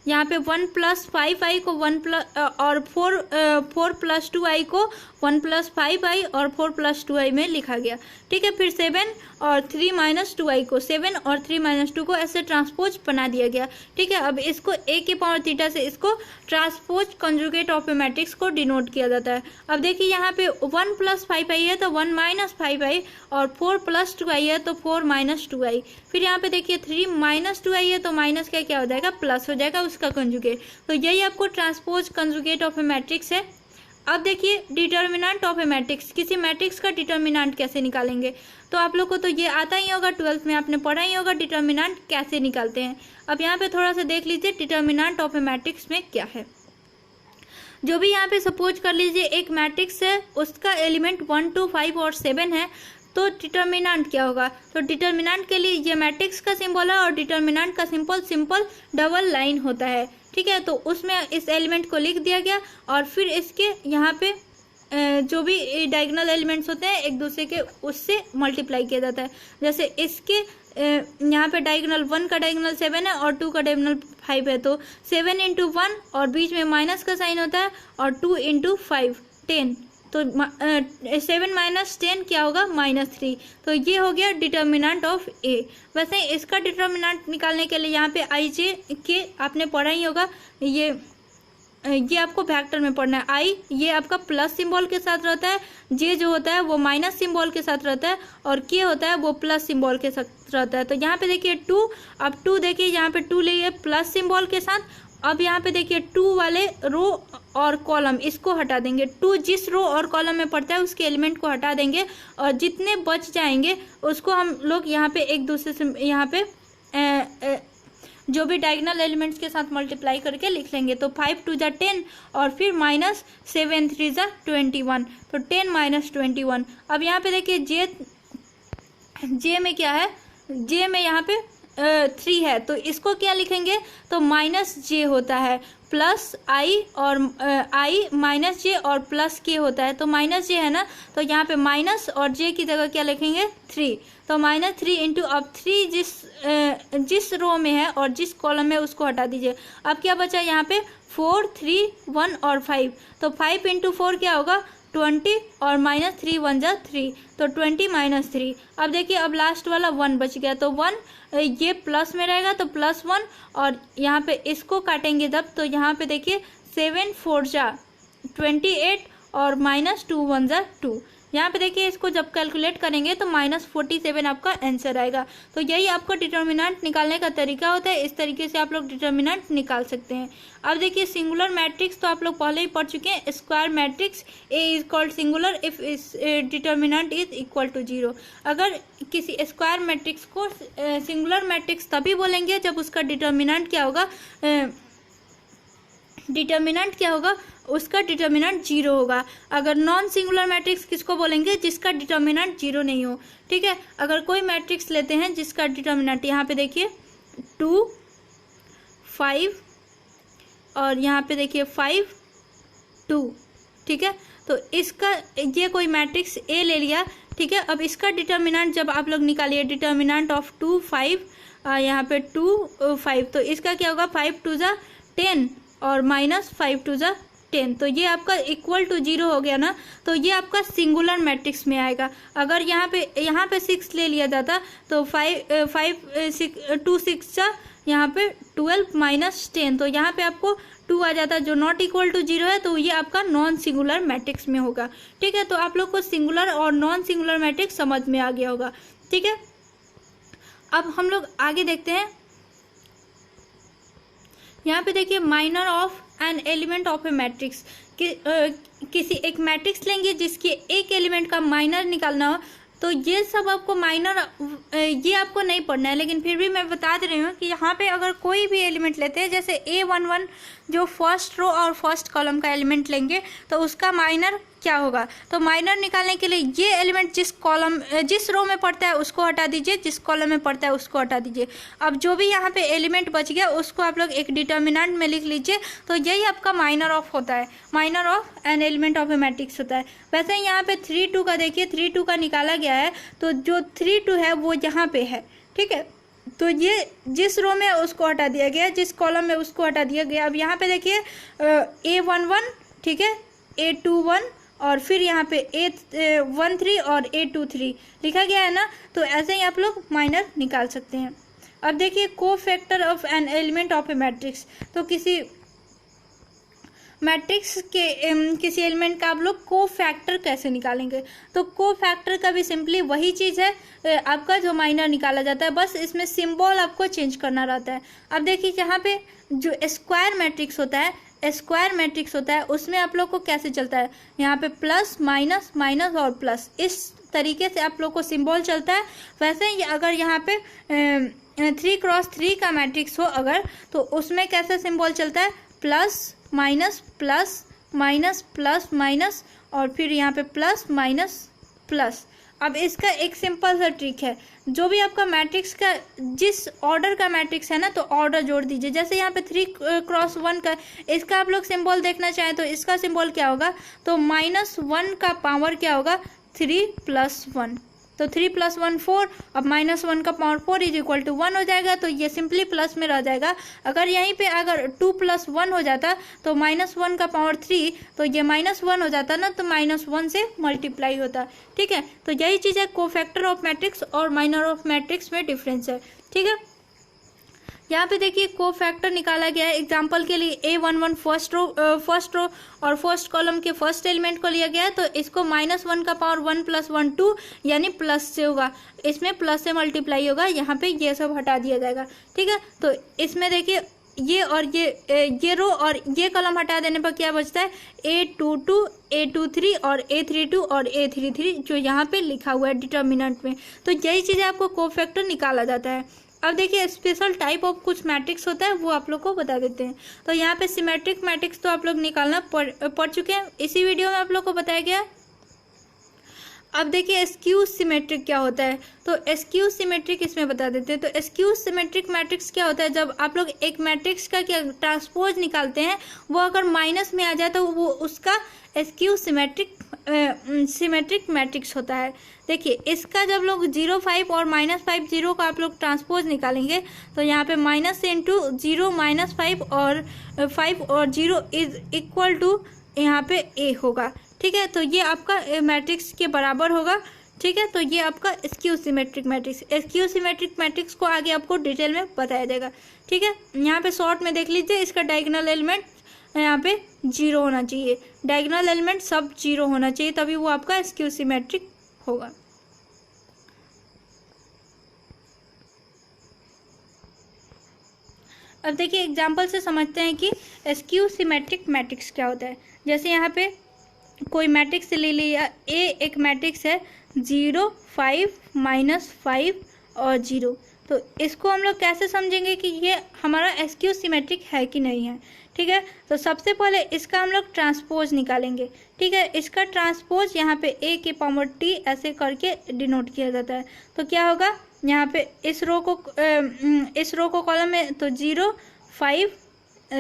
यहाँ पे 1 प्लस 5i को 1 प्लस और 4 प्लस 2i को 1 प्लस 5i और 4 प्लस 2i में लिखा गया। ठीक है, फिर 7 और 3 माइनस 2i को 7 और 3 माइनस 2 को ऐसे ट्रांसपोज बना दिया गया। ठीक है, अब इसको a की पावर थीटा से इसको transpose conjugate of A matrix को डिनोट किया जाता है। अब देखिए यहाँ पे 1 प्लस 5i है तो 1 माइनस 5i और 4 प्लस 2i है तो 4 माइनस 2i। फिर यहाँ पे देखिए 3 माइनस 2i है तो माइनस का क्या हो जाएगा, प्लस हो जाएगा उसका कंजुगेट। तो यही आपको transpose conjugate of A matrix है। अब देखिए डिटर्मिनेंट ऑफ ए मैट्रिक्स, किसी मैट्रिक्स का डिटर्मिनेंट कैसे निकालेंगे, तो आप लोग को तो ये आता ही होगा, 12th में आपने पढ़ा ही होगा डिटर्मिनेंट कैसे निकालते हैं। अब यहाँ पे थोड़ा सा देख लीजिए डिटर्मिनेंट ऑफ ए मैट्रिक्स में क्या है। जो भी यहाँ पे सपोज कर लीजिए एक मैट्रिक्स है, उसका एलिमेंट 1 2 5 और 7 है, तो डिटर्मिनेंट क्या होगा, तो डिटर्मिनेंट के लिए ये मैट्रिक्स का सिंबल है और डिटर्मिनेंट का सिंपल डबल लाइन होता है। ठीक है, तो उसमें इस एलिमेंट को लिख दिया गया और फिर इसके यहाँ पे जो भी डायगोनल एलिमेंट्स होते हैं एक दूसरे के उससे मल्टीप्लाई किया जाता है। जैसे इसके यहाँ पे डायगोनल 1 का डायगोनल 7 है और 2 का डायगोनल 5 है, तो 7 इंटू 1 और बीच में माइनस का साइन होता है और 2 इंटू 5 10, तो 7 माइनस 10 क्या होगा, -3। तो ये हो गया डिटर्मिनेंट ऑफ ए। वैसे इसका डिटर्मिनेंट निकालने के लिए यहाँ पे आई जे के आपने पढ़ा ही होगा, ये आपको वेक्टर में पढ़ना है। आई ये आपका प्लस सिंबल के साथ रहता है, जे जो होता है वो माइनस सिंबल के साथ रहता है और के होता है वो प्लस सिंबल के साथ रहता है। तो यहाँ पे देखिए 2, अब 2 देखिए यहाँ पे 2 लिए प्लस सिंबल के साथ। अब यहाँ पे देखिए 2 वाले रो और कॉलम इसको हटा देंगे, 2 जिस रो और कॉलम में पड़ता है उसके एलिमेंट को हटा देंगे और जितने बच जाएंगे उसको हम लोग यहाँ पे एक दूसरे से यहाँ पे जो भी डायगोनल एलिमेंट्स के साथ मल्टीप्लाई करके लिख लेंगे। तो 5 2 जा 10 और फिर माइनस 7 3 जा 21, तो 10 माइनस 21। अब यहाँ पे देखिए जे में क्या है, जे में यहाँ पे 3 है, तो इसको क्या लिखेंगे, तो माइनस जे होता है प्लस आई और आई माइनस जे और प्लस के होता है, तो माइनस जे है ना, तो यहाँ पे माइनस और जे की जगह क्या लिखेंगे 3, तो -3 इंटू अब 3 जिस रो में है और जिस कॉलम में उसको हटा दीजिए। अब क्या बचा यहाँ पे 4 3 1 और 5, तो 5 इंटू 4 क्या होगा 20 और -3 1 जा 3, तो 20 -3। अब देखिए अब लास्ट वाला 1 बच गया, तो 1 ये प्लस में रहेगा तो +1 और यहाँ पे इसको काटेंगे जब, तो यहाँ पे देखिए 7 4 जा 28 और -2 1 जा 2, यहाँ पे देखिए इसको जब कैलकुलेट करेंगे तो -47 आपका आंसर आएगा। तो यही आपका डिटर्मिनेंट निकालने का तरीका होता है। इस तरीके से आप लोग डिटर्मिनेंट निकाल सकते हैं। अब देखिए सिंगुलर मैट्रिक्स तो आप लोग पहले ही पढ़ चुके हैं। Square matrix A is called singular if इस डिटर्मिनेंट इज इक्वल टू 0। अगर किसी स्क्वायर मैट्रिक्स को सिंगुलर मैट्रिक्स तभी बोलेंगे जब उसका डिटर्मिनेंट क्या होगा, उसका डिटर्मिनेंट 0 होगा। अगर नॉन सिंगुलर मैट्रिक्स किसको बोलेंगे, जिसका डिटर्मिनेंट 0 नहीं हो। ठीक है, अगर कोई मैट्रिक्स लेते हैं जिसका डिटर्मिनेंट यहाँ पे देखिए 2 5 और यहाँ पे देखिए 5 2। ठीक है, तो इसका ये कोई मैट्रिक्स ए ले लिया। ठीक है, अब इसका डिटर्मिनेंट जब आप लोग निकालिए डिटर्मिनेंट ऑफ 2 5 यहाँ पे 2 5, तो इसका क्या होगा 5 2 ज़ा 10 और -5 2 ज़ा 10। तो ये आपका इक्वल टू 0 हो गया ना, तो ये आपका सिंगुलर मैट्रिक्स में आएगा। अगर यहाँ पे 6 ले लिया जाता तो 2 6 ज़ा यहाँ पे 12 -10, तो यहाँ पे आपको 2 आ जाता जो नॉट इक्वल टू 0 है, तो ये आपका नॉन सिंगुलर मैट्रिक्स में होगा। ठीक है, तो आप लोग को सिंगुलर और नॉन सिंगुलर मैट्रिक्स समझ में आ गया होगा। ठीक है, अब हम लोग आगे देखते हैं। यहाँ पे देखिए minor of N element of A matrix, किसी एक मैट्रिक्स लेंगे जिसके एक एलिमेंट का माइनर निकालना हो। तो ये सब आपको माइनर ये आपको नहीं पढ़ना है, लेकिन फिर भी मैं बता दे रही हूँ कि यहाँ पे अगर कोई भी एलिमेंट लेते हैं, जैसे A11 जो फर्स्ट रो और फर्स्ट कॉलम का एलिमेंट लेंगे तो उसका माइनर क्या होगा। तो माइनर निकालने के लिए ये एलिमेंट जिस रो में पड़ता है उसको हटा दीजिए, जिस कॉलम में पड़ता है उसको हटा दीजिए। अब जो भी यहाँ पे एलिमेंट बच गया उसको आप लोग एक डिटर्मिनेंट में लिख लीजिए। तो यही आपका माइनर ऑफ होता है, minor of N element of A matrix होता है। वैसे यहाँ पे 3 2 का देखिए 3 2 का निकाला गया है, तो जो 3 2 है वो यहाँ पे है। ठीक है, तो ये जिस रो में उसको हटा दिया गया, जिस कॉलम में उसको हटा दिया गया। अब यहाँ पे देखिए A11, ठीक है, A21 और फिर यहाँ पे A13 और A23 लिखा गया है ना। तो ऐसे ही आप लोग माइनर निकाल सकते हैं। अब देखिए cofactor of N element of A matrix, तो किसी मैट्रिक्स के किसी एलिमेंट का आप लोग कोफैक्टर कैसे निकालेंगे। तो कोफैक्टर का भी सिंपली वही चीज़ है आपका जो माइनर निकाला जाता है, बस इसमें सिंबल आपको चेंज करना रहता है। अब देखिए यहाँ पे जो स्क्वायर मैट्रिक्स होता है उसमें आप लोग को कैसे चलता है, यहाँ पे प्लस माइनस माइनस और प्लस, इस तरीके से आप लोग को सिंबल चलता है। वैसे ही अगर यहाँ पे 3x3 का मैट्रिक्स हो अगर, तो उसमें कैसे सिंबल चलता है, plus minus plus minus plus minus और फिर यहाँ पे प्लस माइनस प्लस। अब इसका एक सिंपल सा ट्रिक है, जो भी आपका मैट्रिक्स का जिस ऑर्डर का मैट्रिक्स है ना, तो ऑर्डर जोड़ दीजिए। जैसे यहाँ पे 3x1 का, इसका आप लोग सिंबल देखना चाहें तो इसका सिंबल क्या होगा, तो -1 का पावर क्या होगा 3 + 1, तो 3 + 1 4। अब -1 का पावर 4 = 1 हो जाएगा, तो ये सिंपली प्लस में रह जाएगा। अगर यहीं पे अगर 2 + 1 हो जाता तो -1 का पावर 3, तो ये -1 हो जाता ना, तो -1 से मल्टीप्लाई होता। ठीक है, तो यही चीज़ है कोफैक्टर ऑफ मैट्रिक्स और माइनर ऑफ मैट्रिक्स में डिफरेंस है। ठीक है, यहाँ पे देखिए कोफैक्टर निकाला गया है। एग्जांपल के लिए A11 फर्स्ट रो और फर्स्ट कॉलम के फर्स्ट एलिमेंट को लिया गया है, तो इसको -1 का पावर 1 + 1 2 यानी प्लस से होगा, इसमें प्लस से मल्टीप्लाई होगा। यहाँ पे ये सब हटा दिया जाएगा। ठीक है, तो इसमें देखिए ये और ये रो और ये कॉलम हटा देने पर क्या बचता है, A22 A23 और A32 और A33 जो यहाँ पे लिखा हुआ है डिटर्मिनेंट में। तो यही चीज़ें आपको कोफैक्टर निकाला जाता है। अब देखिए स्पेशल टाइप ऑफ कुछ मैट्रिक्स होता है, वो आप लोग को बता देते हैं। तो यहाँ पे सिमेट्रिक मैट्रिक्स तो आप लोग निकालना पढ़ चुके हैं, इसी वीडियो में आप लोग को बताया गया। अब देखिए स्क्यू सिमेट्रिक क्या होता है, तो स्क्यू सिमेट्रिक इसमें बता देते हैं। तो स्क्यू सिमेट्रिक मैट्रिक्स क्या होता है, जब आप लोग एक मैट्रिक्स का क्या ट्रांसपोज निकालते हैं, वो अगर माइनस में आ जाए तो वो उसका स्क्यू सिमेट्रिक मैट्रिक्स होता है। देखिए इसका जब लोग 0 5 और -5 0 का आप लोग ट्रांसपोज निकालेंगे, तो यहाँ पे माइनस इंटू 0 -5 और 5 और 0 इज इक्वल टू यहाँ पे A होगा। ठीक है, तो ये आपका मैट्रिक्स के बराबर होगा। ठीक है, तो ये आपका skew symmetric matrix. Skew symmetric matrix को आगे आपको डिटेल में बताया जाएगा। ठीक है, यहाँ पे शॉर्ट में देख लीजिए, इसका डायगोनल एलिमेंट यहाँ पे 0 होना चाहिए, डायगोनल एलिमेंट सब 0 होना चाहिए, तभी वो आपका स्क्यू सिमेट्रिक होगा। अब देखिए एग्जाम्पल से समझते हैं कि स्क्यू सिमेट्रिक मैट्रिक्स क्या होता है। जैसे यहाँ पे कोई मैट्रिक्स ले लिया, ए एक मैट्रिक्स है 0 5 -5 और 0, तो इसको हम लोग कैसे समझेंगे कि ये हमारा स्क्यू सिमेट्रिक है कि नहीं है। ठीक है, तो सबसे पहले इसका हम लोग ट्रांसपोज निकालेंगे। ठीक है, इसका ट्रांसपोज यहाँ पे ए की पावर टी ऐसे करके डिनोट किया जाता है। तो क्या होगा, यहाँ पे इस रो को कॉलम में तो 0 5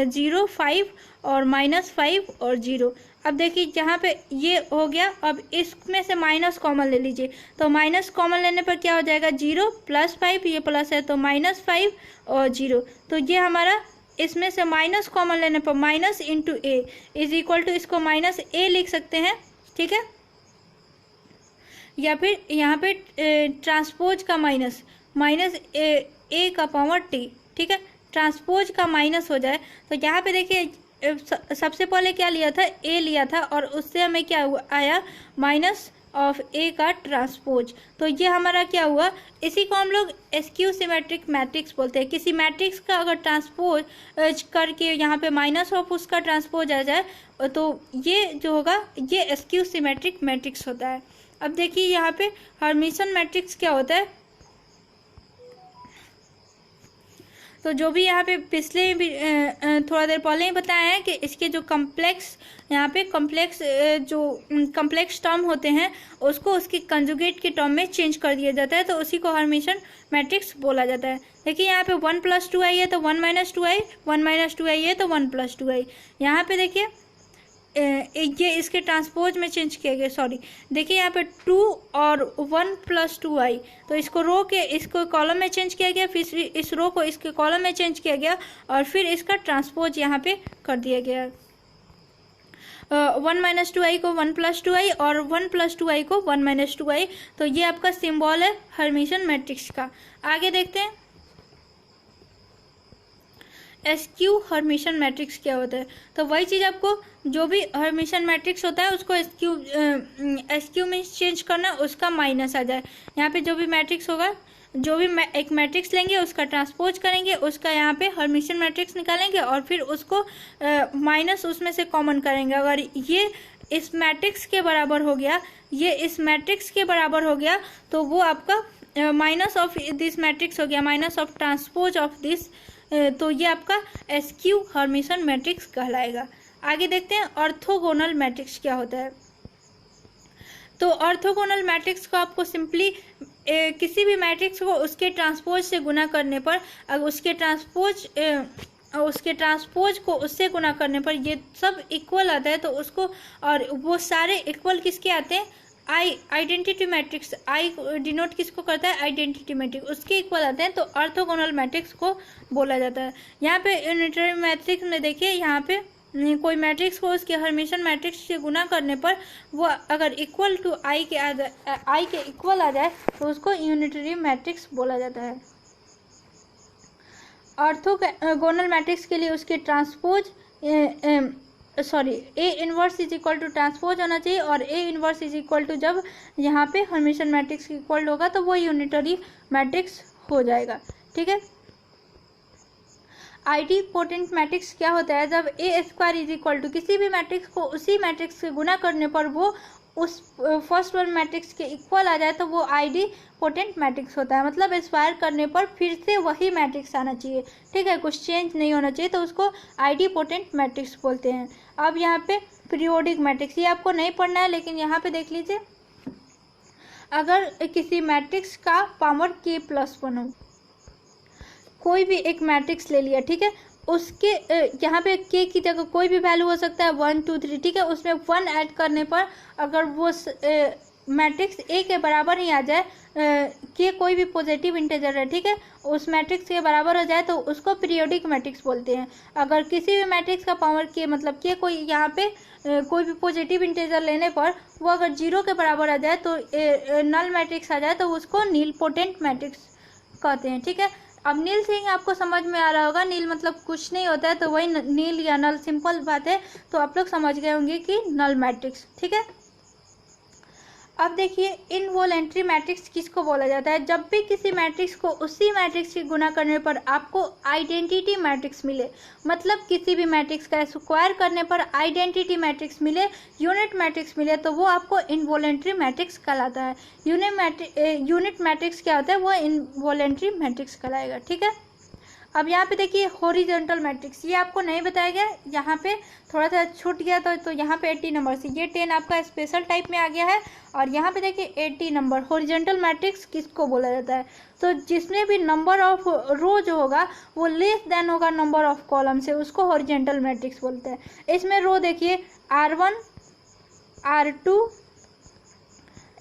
0 5 और -5 और 0। अब देखिए जहाँ पे ये हो गया, अब इसमें से माइनस कॉमन ले लीजिए, तो माइनस कॉमन लेने पर क्या हो जाएगा 0 +5, ये प्लस है तो -5 और 0। तो ये हमारा इसमें से माइनस कॉमन लेने पर minus into A is equal to, इसको -a लिख सकते हैं। ठीक है, या फिर यहाँ पे ट्रांसपोज का माइनस ए का पावर टी। ठीक है, ट्रांसपोज का माइनस हो जाए तो यहाँ पे देखिए सबसे पहले क्या लिया था, ए लिया था, और उससे हमें क्या हुआ आया माइनस ऑफ ए का ट्रांसपोज। तो ये हमारा क्या हुआ, इसी को हम लोग स्क्यू सिमेट्रिक मैट्रिक्स बोलते हैं। किसी मैट्रिक्स का अगर ट्रांसपोज करके यहाँ पे माइनस ऑफ उसका ट्रांसपोज आ जाए तो ये जो होगा ये स्क्यू सिमेट्रिक मैट्रिक्स होता है। अब देखिए यहाँ पे हर्मिशन मैट्रिक्स क्या होता है, तो जो भी यहाँ पे पिछले भी थोड़ा देर पहले ही बताया है कि इसके जो कम्प्लेक्स यहाँ पे कम्प्लेक्स टर्म होते हैं उसको उसकी कंजुगेट के टर्म में चेंज कर दिया जाता है, तो उसी को हर्मिशन मैट्रिक्स बोला जाता है। देखिए यहाँ पे 1 + 2i है तो 1 - 2i, 1 - 2i है तो 1 + 2i। यहाँ पे देखिए ये इसके ट्रांसपोज में चेंज किया गया, सॉरी देखिए यहाँ पे 2 और 1 + 2i, तो इसको कॉलम में चेंज किया गया, फिर इस रो को इसके कॉलम में चेंज किया गया और फिर इसका ट्रांसपोज यहाँ पे कर दिया गया। 1 - 2i को 1 + 2i और 1 + 2i को 1 - 2i, तो ये आपका सिंबल है हर्मिशन मैट्रिक्स का। आगे देखते हैं स्क्यू हर्मिशन मैट्रिक्स क्या होता है। तो वही चीज़ आपको जो भी हर्मिशन मैट्रिक्स होता है उसको स्क्यू में चेंज करना, उसका माइनस आ जाए। यहाँ पे जो भी मैट्रिक्स होगा, जो भी एक मैट्रिक्स लेंगे उसका ट्रांसपोज करेंगे, उसका यहाँ पे हर्मिशन मैट्रिक्स निकालेंगे और फिर उसको माइनस उसमें से कॉमन करेंगे। अगर ये इस मैट्रिक्स के बराबर हो गया, ये इस मैट्रिक्स के बराबर हो गया, तो वो आपका माइनस ऑफ दिस मैट्रिक्स हो गया, minus of transpose of this, तो ये आपका स्क्यू हर्मिशन मैट्रिक्स कहलाएगा। आगे देखते हैं ऑर्थोगोनल मैट्रिक्स क्या होता है। तो ऑर्थोगोनल मैट्रिक्स को आपको सिंपली किसी भी मैट्रिक्स को उसके ट्रांसपोज से गुना करने पर, अगर उसके ट्रांसपोज को उससे गुना करने पर ये सब इक्वल आता है, तो उसको, और वो सारे इक्वल किसके आते हैं, आइडेंटिटी मैट्रिक्स, आई डिनोट किसको करता है, आइडेंटिटी मैट्रिक्स, उसके इक्वल आते हैं, तो ऑर्थोगोनल मैट्रिक्स को बोला जाता है। यहाँ पे यूनिटरी मैट्रिक्स में देखिए, यहाँ पे कोई मैट्रिक्स को उसके हर्मिशन मैट्रिक्स से गुना करने पर वो अगर इक्वल टू आई के इक्वल आ जाए तो उसको यूनिटरी मैट्रिक्स बोला जाता है। ऑर्थोगोनल मैट्रिक्स के लिए उसके transpose A inverse is equal to transpose होना चाहिए, और A inverse is equal to जब यहाँ पे हर्मिशन मैट्रिक्स के इक्वल होगा तो वो यूनिटरी मैट्रिक्स हो जाएगा। ठीक है, आईडी पोटेंट मैट्रिक्स क्या होता है, जब A² इज इक्वल टू किसी भी मैट्रिक्स को उसी मैट्रिक्स से गुना करने पर वो उस फर्स्ट वन मैट्रिक्स के इक्वल आ जाए तो वो आईडी पोटेंट मैट्रिक्स होता है। मतलब स्क्वायर करने पर फिर से वही मैट्रिक्स आना चाहिए, ठीक है, कुछ चेंज नहीं होना चाहिए, तो उसको आईडी पोटेंट मैट्रिक्स बोलते हैं। अब यहाँ पे पीरियोडिक मैट्रिक्स, ये आपको नहीं पढ़ना है, लेकिन यहाँ पे देख लीजिए, अगर किसी मैट्रिक्स का पावर k+1 हो, कोई भी एक मैट्रिक्स ले लिया, ठीक है, उसके यहाँ पे k की जगह कोई भी वैल्यू हो सकता है 1 2 3, ठीक है, उसमें 1 ऐड करने पर अगर वो मैट्रिक्स a के बराबर ही आ जाए, k कोई भी पॉजिटिव इंटीजर है, ठीक है, उस मैट्रिक्स के बराबर हो जाए तो उसको पीरियोडिक मैट्रिक्स बोलते हैं। अगर किसी भी मैट्रिक्स का पावर k मतलब k कोई यहाँ पे कोई भी पॉजिटिव इंटीजर लेने पर वो अगर 0 के बराबर आ जाए तो नल मैट्रिक्स आ जाए तो उसको नील पोटेंट मैट्रिक्स कहते हैं। ठीक है, अब नील सिंह आपको समझ में आ रहा होगा, नील मतलब कुछ नहीं होता है, तो वही नील या नल, सिंपल बात है। तो आप लोग समझ गए होंगे कि नल मैट्रिक्स, ठीक है। अब देखिए इनवॉलेंट्री मैट्रिक्स किसको बोला जाता है? जब भी किसी मैट्रिक्स को उसी मैट्रिक्स से गुना करने पर आपको आइडेंटिटी मैट्रिक्स मिले, मतलब किसी भी मैट्रिक्स का स्क्वायर करने पर आइडेंटिटी मैट्रिक्स मिले, यूनिट मैट्रिक्स मिले, तो वो आपको इनवॉलेंट्री मैट्रिक्स कहलाता है। यूनिट मैट्रिक्स क्या होता है? वो इनवॉलेंट्री मैट्रिक्स कहलाएगा, ठीक है। अब यहाँ पे देखिए हॉरिजॉन्टल मैट्रिक्स, ये आपको नहीं बताया गया, यहाँ पे थोड़ा सा छूट गया तो यहाँ पे 80 नंबर से, ये 10 आपका स्पेशल टाइप में आ गया है। और यहाँ पे देखिए 80 नंबर। हॉरिजॉन्टल मैट्रिक्स किसको बोला जाता है? तो जिसमें भी नंबर ऑफ रो जो होगा वो लेस देन होगा नंबर ऑफ कॉलम से, उसको हॉरिजॉन्टल मैट्रिक्स बोलते हैं। इसमें रो देखिए R1, R2,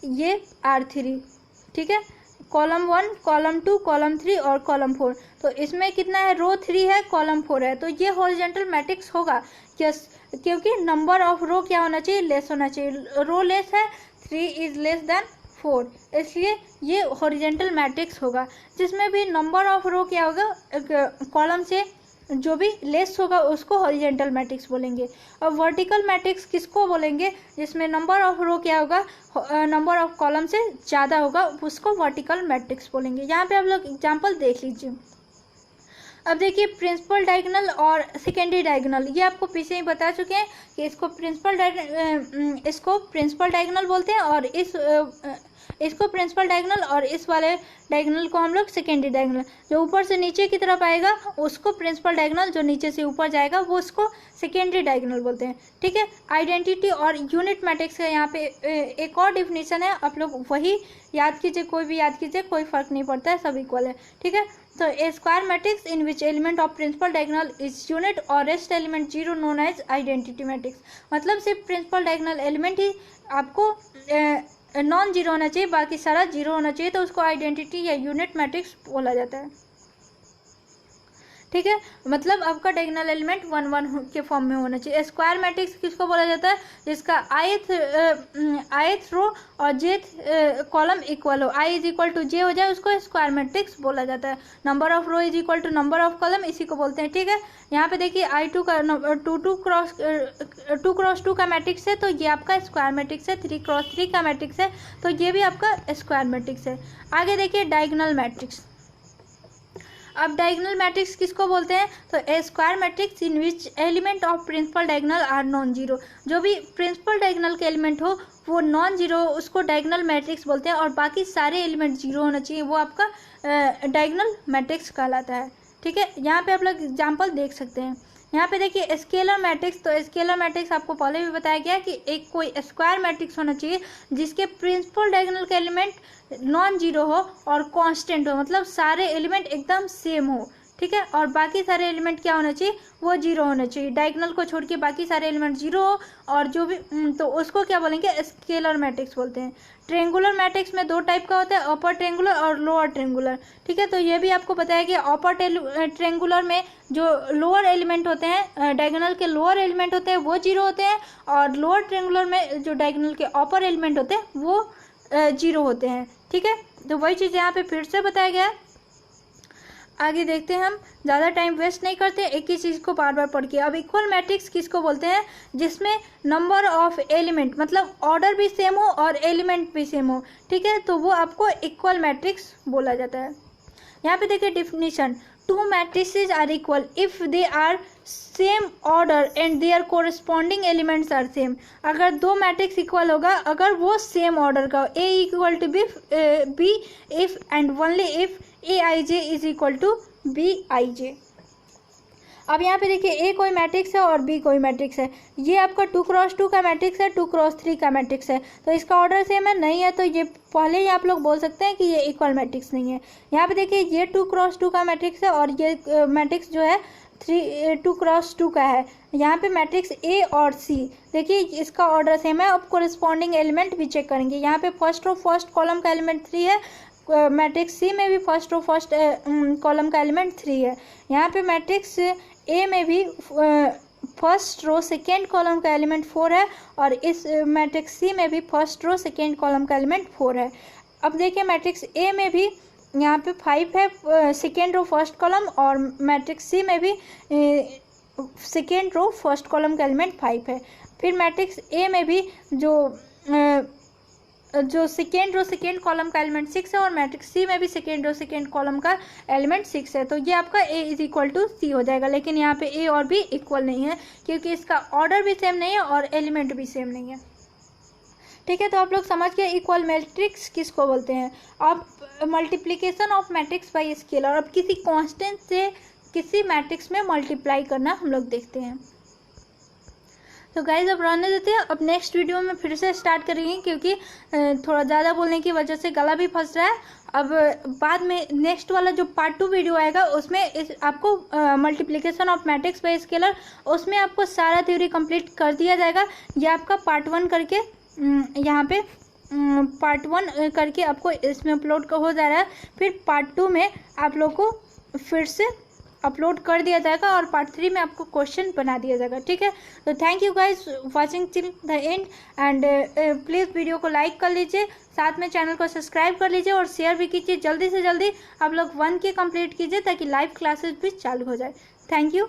ये R3, ठीक है। कॉलम 1, कॉलम 2, कॉलम 3 और कॉलम 4। तो इसमें कितना है? रो 3 है, कॉलम 4 है, तो ये हॉरिजॉन्टल मैट्रिक्स होगा। यस, क्योंकि नंबर ऑफ रो क्या होना चाहिए? लेस होना चाहिए। रो लेस है, 3 इज लेस देन 4, इसलिए ये हॉरिजॉन्टल मैट्रिक्स होगा। जिसमें भी नंबर ऑफ रो क्या होगा? कॉलम से जो भी लेस होगा उसको हॉरिजॉन्टल मैट्रिक्स बोलेंगे। और वर्टिकल मैट्रिक्स किसको बोलेंगे? जिसमें नंबर ऑफ रो क्या होगा? नंबर ऑफ कॉलम से ज़्यादा होगा, उसको वर्टिकल मैट्रिक्स बोलेंगे। यहाँ पे आप लोग एग्जांपल देख लीजिए। अब देखिए प्रिंसिपल डायगोनल और सेकेंडरी डायगोनल, ये आपको पीछे ही बता चुके हैं कि इसको प्रिंसिपल डायगोनल बोलते हैं, और इसको प्रिंसिपल डायगोनल, और इस वाले डायगोनल को हम लोग सेकेंडरी डायगोनल। जो ऊपर से नीचे की तरफ आएगा उसको प्रिंसिपल डायगोनल, जो नीचे से ऊपर जाएगा वो उसको सेकेंडरी डायगोनल बोलते हैं, ठीक है। आइडेंटिटी और यूनिट मैट्रिक्स का यहाँ पे एक और डिफिनीशन है, आप लोग वही याद कीजिए, कोई भी याद कीजिए, कोई फर्क नहीं पड़ता है, सब इक्वल है, ठीक है। तो a square matrix in which element of principal diagonal is unit और rest element zero known as identity matrix. मतलब सिर्फ प्रिंसिपल डायगोनल एलिमेंट ही आपको नॉन जीरो होना चाहिए, बाकी सारा जीरो होना चाहिए, तो उसको आइडेंटिटी या यूनिट मैट्रिक्स बोला जाता है, ठीक है। मतलब आपका डायगोनल एलिमेंट 1 1 के फॉर्म में होना चाहिए। स्क्वायर मैट्रिक्स किसको बोला जाता है? जिसका ith रो और jth कॉलम इक्वल हो, i is equal to j हो जाए, उसको स्क्वायर मैट्रिक्स बोला जाता है। Number of row is equal to number of column, इसी को बोलते हैं, ठीक है। यहाँ पे देखिए I2 का 2 क्रॉस 2 का मैट्रिक्स है, तो ये आपका स्क्वायर मैट्रिक्स है। 3 क्रॉस 3 का मैट्रिक्स है, तो ये भी आपका स्क्वायर मैट्रिक्स है। आगे देखिए डायगोनल मैट्रिक्स। अब डायगोनल मैट्रिक्स किसको बोलते हैं? तो a square matrix in which element of principal diagonal are non zero. जो भी प्रिंसिपल डायगोनल के एलिमेंट हो वो नॉन जीरो, उसको डायगोनल मैट्रिक्स बोलते हैं, और बाकी सारे एलिमेंट जीरो होना चाहिए, वो आपका डायगोनल मैट्रिक्स कहलाता है, ठीक है। यहाँ पे आप लोग एग्जाम्पल देख सकते हैं। यहाँ पे देखिए स्केलर मैट्रिक्स, तो स्केलर मैट्रिक्स आपको पहले भी बताया गया कि एक कोई स्क्वायर मैट्रिक्स होना चाहिए जिसके प्रिंसिपल डायगोनल के एलिमेंट नॉन जीरो हो और कांस्टेंट हो, मतलब सारे एलिमेंट एकदम सेम हो, ठीक है। और बाकी सारे एलिमेंट क्या होना चाहिए? वो जीरो होना चाहिए। डायगोनल को छोड़ के बाकी सारे एलिमेंट जीरो हो, और जो भी तो उसको क्या बोलेंगे? स्केलर मैट्रिक्स बोलते हैं। ट्रेंगुलर मैट्रिक्स में 2 टाइप का होता है, अपर ट्रेंगुलर और लोअर ट्रेंगुलर, ठीक है। तो ये भी आपको बताया कि अपर ट्रेंगुलर में जो लोअर एलिमेंट होते हैं, डायगोनल के लोअर एलिमेंट होते हैं वो जीरो होते हैं, और लोअर ट्रेंगुलर में जो डायगोनल के अपर एलिमेंट होते हैं वो जीरो होते हैं, ठीक है। तो वही चीज़ यहाँ पे फिर से बताया गया है। आगे देखते हैं, हम ज़्यादा टाइम वेस्ट नहीं करते, एक ही चीज़ को बार बार पढ़ के। अब इक्वल मैट्रिक्स किसको बोलते हैं? जिसमें नंबर ऑफ एलिमेंट, मतलब ऑर्डर भी सेम हो और एलिमेंट भी सेम हो, ठीक है, तो वो आपको इक्वल मैट्रिक्स बोला जाता है। यहाँ पे देखिए definition, 2 matrices are equal if they are same order and their corresponding elements are same। अगर 2 मैट्रिक्स इक्वल होगा अगर वो सेम ऑर्डर का हो, A equal to B if and only if Aij is equal to Bij। अब यहाँ पे देखिए A कोई मैट्रिक्स है और B कोई मैट्रिक्स है। ये आपका 2 क्रॉस 2 का मैट्रिक्स है, 2 क्रॉस 3 का मैट्रिक्स है, तो इसका ऑर्डर सेम है नहीं है, तो ये पहले ही आप लोग बोल सकते हैं कि ये इक्वल मैट्रिक्स नहीं है। यहाँ पे देखिए ये 2 क्रॉस 2 का मैट्रिक्स है, और ये मैट्रिक्स जो है 2 क्रॉस 2 का है। यहाँ पे मैट्रिक्स A और C, देखिए इसका ऑर्डर सेम है। अब कोरिस्पॉन्डिंग एलिमेंट भी चेक करेंगे। यहाँ पे फर्स्ट रो फर्स्ट कॉलम का एलिमेंट 3 है, मैट्रिक्स सी में भी फर्स्ट रो फर्स्ट कॉलम का एलिमेंट 3 है। यहाँ पे मैट्रिक्स ए में भी फर्स्ट रो सेकेंड कॉलम का एलिमेंट 4 है, और इस मैट्रिक्स सी में भी फर्स्ट रो सेकेंड कॉलम का एलिमेंट 4 है। अब देखिए मैट्रिक्स ए में भी यहाँ पे 5 है सेकेंड रो फर्स्ट कॉलम, और मैट्रिक्स सी में भी सेकेंड रो फर्स्ट कॉलम का एलिमेंट 5 है। फिर मैट्रिक्स ए में भी जो सेकेंड रो सेकेंड कॉलम का एलिमेंट 6 है, और मैट्रिक्स सी में भी सेकेंड रो सेकेंड कॉलम का एलिमेंट 6 है। तो ये आपका ए इज इक्वल टू सी हो जाएगा। लेकिन यहाँ पे ए और बी इक्वल नहीं है, क्योंकि इसका ऑर्डर भी सेम नहीं है और एलिमेंट भी सेम नहीं है। ठीक है, तो आप लोग समझ गए इक्वल मैट्रिक्स किसको बोलते हैं। अब multiplication of matrix bye scalar, अब किसी कांस्टेंट से किसी मैट्रिक्स में मल्टीप्लाई करना हम लोग देखते हैं। तो गाइज अब रहने देते हैं, अब नेक्स्ट वीडियो में फिर से स्टार्ट करेंगे, क्योंकि थोड़ा ज़्यादा बोलने की वजह से गला भी फंस रहा है। अब बाद में नेक्स्ट वाला जो पार्ट 2 वीडियो आएगा उसमें आपको multiplication of matrix bye scalar, उसमें आपको सारा थ्योरी कंप्लीट कर दिया जाएगा। यह आपका पार्ट 1 करके यहाँ पे पार्ट 1 करके आपको इसमें अपलोड हो जा रहा है। फिर पार्ट 2 में आप लोग को फिर से अपलोड कर दिया जाएगा, और पार्ट 3 में आपको क्वेश्चन बना दिया जाएगा। ठीक है, तो thank you guys watching till the end, and please video को लाइक कर लीजिए, साथ में चैनल को सब्सक्राइब कर लीजिए और शेयर भी कीजिए। जल्दी से जल्दी आप लोग 1K कंप्लीट कीजिए, ताकि लाइव क्लासेस भी चालू हो जाए। Thank you.